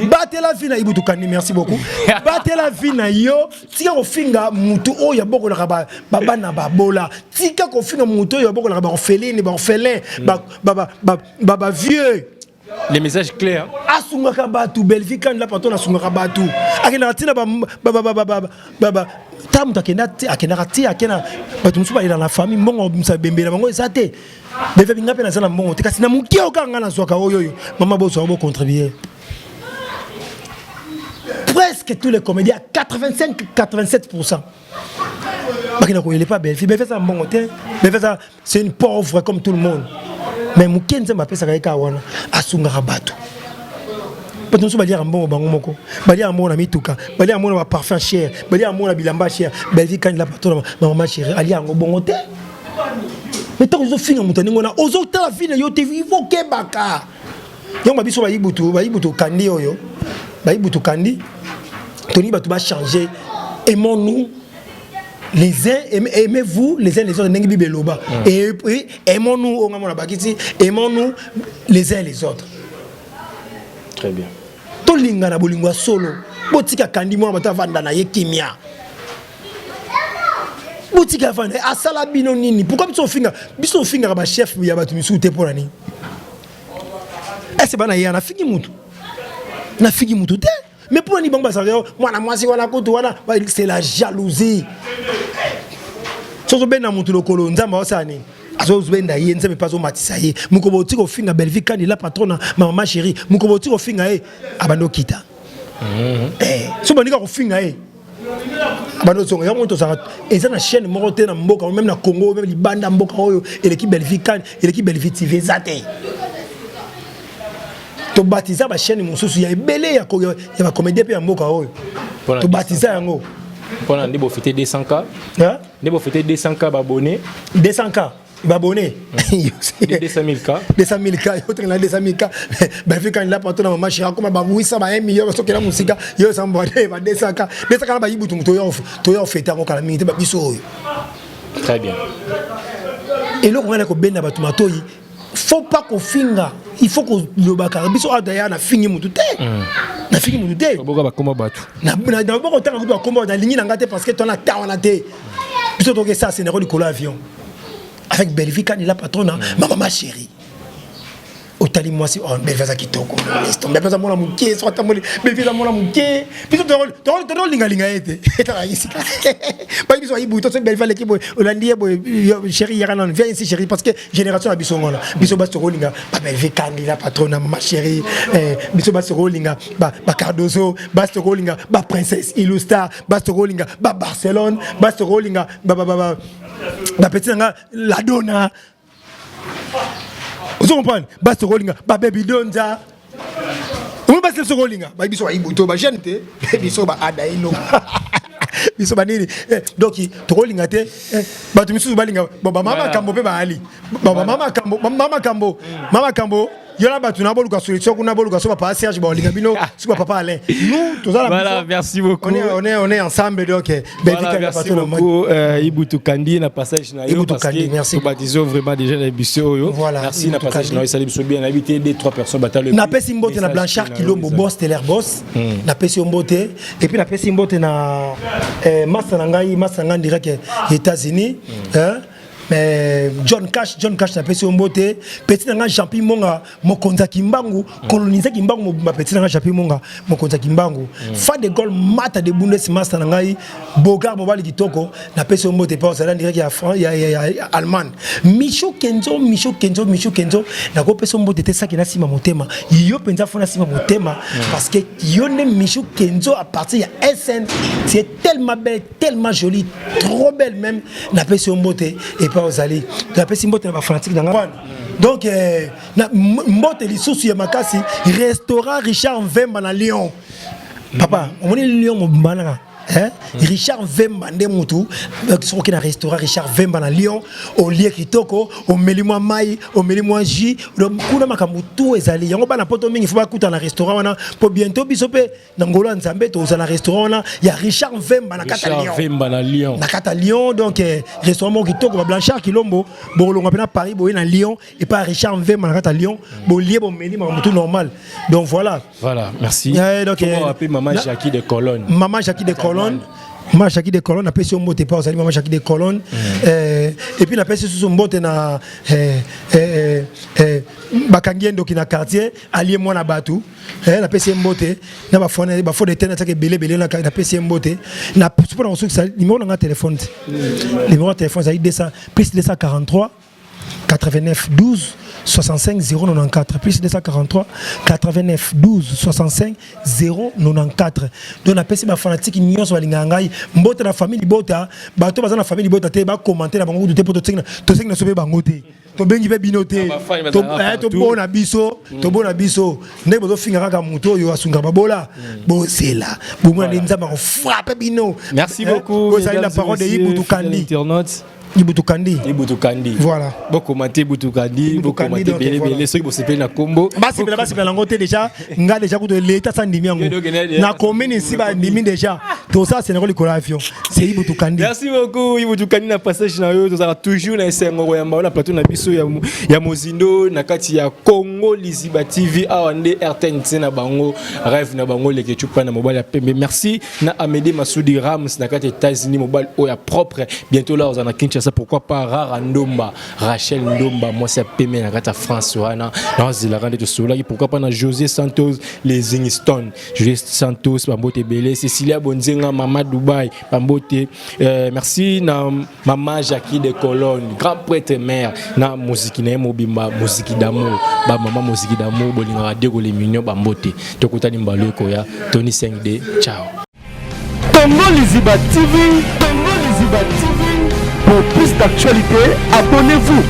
Battez la vie na Iboutou Kandi, merci beaucoup. Battez la vie na yo. Tika ko finga mutu o ya boko la baba na babola. Tika ko finga mutu o ya boko la ba orphelin, ba vieux. Les messages clairs. Asunga kabatu Belgique quand la patron asunga kabatu. Akena tina ba tam akena batu musuba ila na famille mbongo musa bembela bango ezate. Beve binga pe na zana mbongo te kasi na mukia okanga na soka oyo mama boso obo contribuer. Presque tous les comédiens 85-87%. Bakina ko il est pas belle. Beve ça mbongo te. Beve ça c'est une pauvre comme tout le monde. Mais mukenze m'a pesa kaika wana asunga kabatu. Parce que nous dire un bon bango moko, bali un bon ami tuka, bali un bon parfum cher, bali un bon bilamba cher, bali quand la patron maman chérie, ali un bon hôtel. Mais tant que vous finissez mon tenir on a aux autres la fin yo te vivo kebaka. Yo ma biso ba ibutu kandi oyo. Ba ibutu kandi. Toni ba tu va changer. Aimons-nous les uns, aimez-vous les uns les autres, nengi bibeloba. Et puis aimons-nous on a bakiti, aimons-nous les uns les autres. Très bien. Tolinga na bolingwa solo. Botika kandi mo bata vanda na yekimia. Botika vanda asala bino nini? Pourquoi biso finga ba chef ya batu misute pour nani? Est-ce bana ya na figi mutu? Na figi mutu te. Mais pour ni bamba ça mwana mwasi wana kutu wana c'est la jalousie. Sozo bena mutu lokolo nzamba osani. Azo benda ye nzambe pazo matisa ye. Mukoboti ko finga Belgique quand la patronne maman chérie. Mukoboti ko finga e abando kita. So bandika ko finga e. Abando songa ya moto ça eza na chaîne moko te na mboka même na Congo même libanda mboka oyo et l'équipe Belgique quand l'équipe Belgique TV zate. To baptiser ba chaîne mususu ya ebele ya ba comédien pe ya mboka oyo. To baptiser yango. Pour on dit bo fêter 200K. Hein? Né bo fêter 200K abonnés. 200K. Abonné. 200 000K. 200 000K. Autre là 200 000K. Ben vu quand il a pas ton maman chérie comme ba 800 ba 1 million parce que la musique yo ça mbode ba 200K. 200K ba yibutu to yo fêter encore la minute ba biso. Très bien. Et là on a ko benda ba tomatoyi. Faut pas qu'on finga. Il faut qu'on le bakar biso adaya na fingi mutu te. Na fingi mutu te. Boka ba komba batu. Na boko tanga ko komba na ligne na ngate parce que ton a ta on a te. Biso to que ça c'est néro du colo avion. Avec Belgique, il a patronne, maman chérie. Otali moi si on belveza kitoko. Laisse tomber belveza mon amour qui soit tamoli, belveza mon amour qui. Puis tu linga linga été. Eta ici. Pas biso ibu to se belveza l'équipe holandais chérie yana viens ici chérie parce que génération abiso ngona. Biso bas to linga ba Belgique il a patronne maman chérie. Biso bas to linga ba Cardozo, bas to linga ba princesse Illustar, bas to linga ba Barcelone, bas to linga ba petit nga la donna. Vous comprenez? Basta Rollinga, Baby Donza. Vous basta Rollinga, Baby so ibuto ba gente, Baby so ba adaino. Biso banini. Donc Rollinga te, ba tu misu balinga, baba mama kambo pe ba ali. Baba mama kambo. Yola batu na boluka solution kuna boluka so papa Serge ba linga bino, so papa Alain. Nous tous voilà, merci beaucoup. On est ensemble donc voilà, merci beaucoup Iboutou Kandi na passage na yo parce que merci baptiser vraiment déjà les biso. Voilà. Merci na passage na yo salim so bien habité des 3 personnes batale. Na pesi mbote na Blanchard Kilombo boss Teller boss. Na pesi mbote et puis na pesi mbote na Master Ngai direct États-Unis, hein. Mais John Cash na pesi mbote petit nanga champi monga mokonza kimbangu coloniser kimbangu ma petit nanga champi monga mokonza kimbangu fa de gol mata de Bundesmaster ngai Bogart mobali kitoko na pesi mbote pa ça direct ya France ya Allemagne Micho Kenzo na ko pesi mbote te ça qui na sima motema yo penza fona sima motema parce que yo ne Micho Kenzo à partir ya SN c'est tellement belle tellement jolie trop belle même na pesi mbote et Ozali la pesi mbote na fanatique dans donc na mbote lisusu ya makasi restaurant Richard Mvemba na Lyon papa on moni Lyon mo bana Richard Vemba Ndemutu sur qui na restaurant Richard Vemba na Lyon au lieu kitoko au melimo mai au melimo ji kuna makamutu ezali yango bana poto mingi faut pas kuta na restaurant wana pour bientôt bisope na ngolo nzambe to za na restaurant wana ya Richard Vemba na kata Lyon. Richard Vemba na Lyon. Na kata Lyon donc restaurant kitoko ba Blanchard Kilombo bolonga pena Paris boye na Lyon et pas Richard Vemba na kata Lyon bo lié bo melimo makamutu normal. Donc voilà. Voilà, merci. Donc on appelle Maman Jackie de Colonne. Maman Jackie de Colonne. Maman Jackie de Colonne, appelle sur mbote pas, Maman Jackie de Colonne. Et puis on appelle sur son mbote na Bakangiendo qui na quartier, allié moi na Batu. On appelle sur mbote, na ba fone de tena ça que belé na appelle sur mbote. Na pour on ça numéro na téléphone. Numéro de téléphone ça dit ça plus 243 89 12 65 094 plus 243 89 12 65 094. Donc on appelle ces fanatiques nyonso balinga ngai mbota na famille bota bato baza na famille bota te ba commenter na bango te poto to na sobe bango te to bengi be binote to bona biso ne bozo finga kaka muto yo asunga babola bo sela bo mwana nzamba ko frappe bino. Merci beaucoup. Vous avez la parole de Ibutu Kandi. Ibutu Kandi. Voilà. Bon commenter Ibutu Kandi, bon commenter belé ceux qui vont se payer na combo. Basi la ngote déjà, nga déjà de l'état sans dimi yango. Na commune ici ba dimi déjà. Tout ça c'est le collation. C'est Ibutu Kandi. Merci beaucoup Ibutu Kandi na passage na yo, ça toujours na sengo ya na plateau na biso ya Mozindo na kati ya Congo Liziba TV awande RTNC na bango rêve na bango le kechupa na mobile ya pembe. Merci na Amédée Massoudi Rams na kati États-Unis mobile oya propre. Bientôt là on a Kinshasa, pourquoi pas Rara Ndomba, Rachel Ndomba, moi c'est Pemé na kata France wana. Non, c'est la grande de cela. Pourquoi pas na José Santos, les Zingston, José Santos, Bambote Belé, Cécilia Bonzenga, Mama Dubaï, Bambote. Merci na Maman Jackie de Colonne, grand prêtre mère, na musique na mobimba, musique d'amour, ba maman musique d'amour, bolinga radio les mignons Bambote. Tokota Nimbalo Koya, Tony 5D, ciao. Congo Liziba TV, Congo Liziba TV. Pour plus d'actualités, abonnez-vous.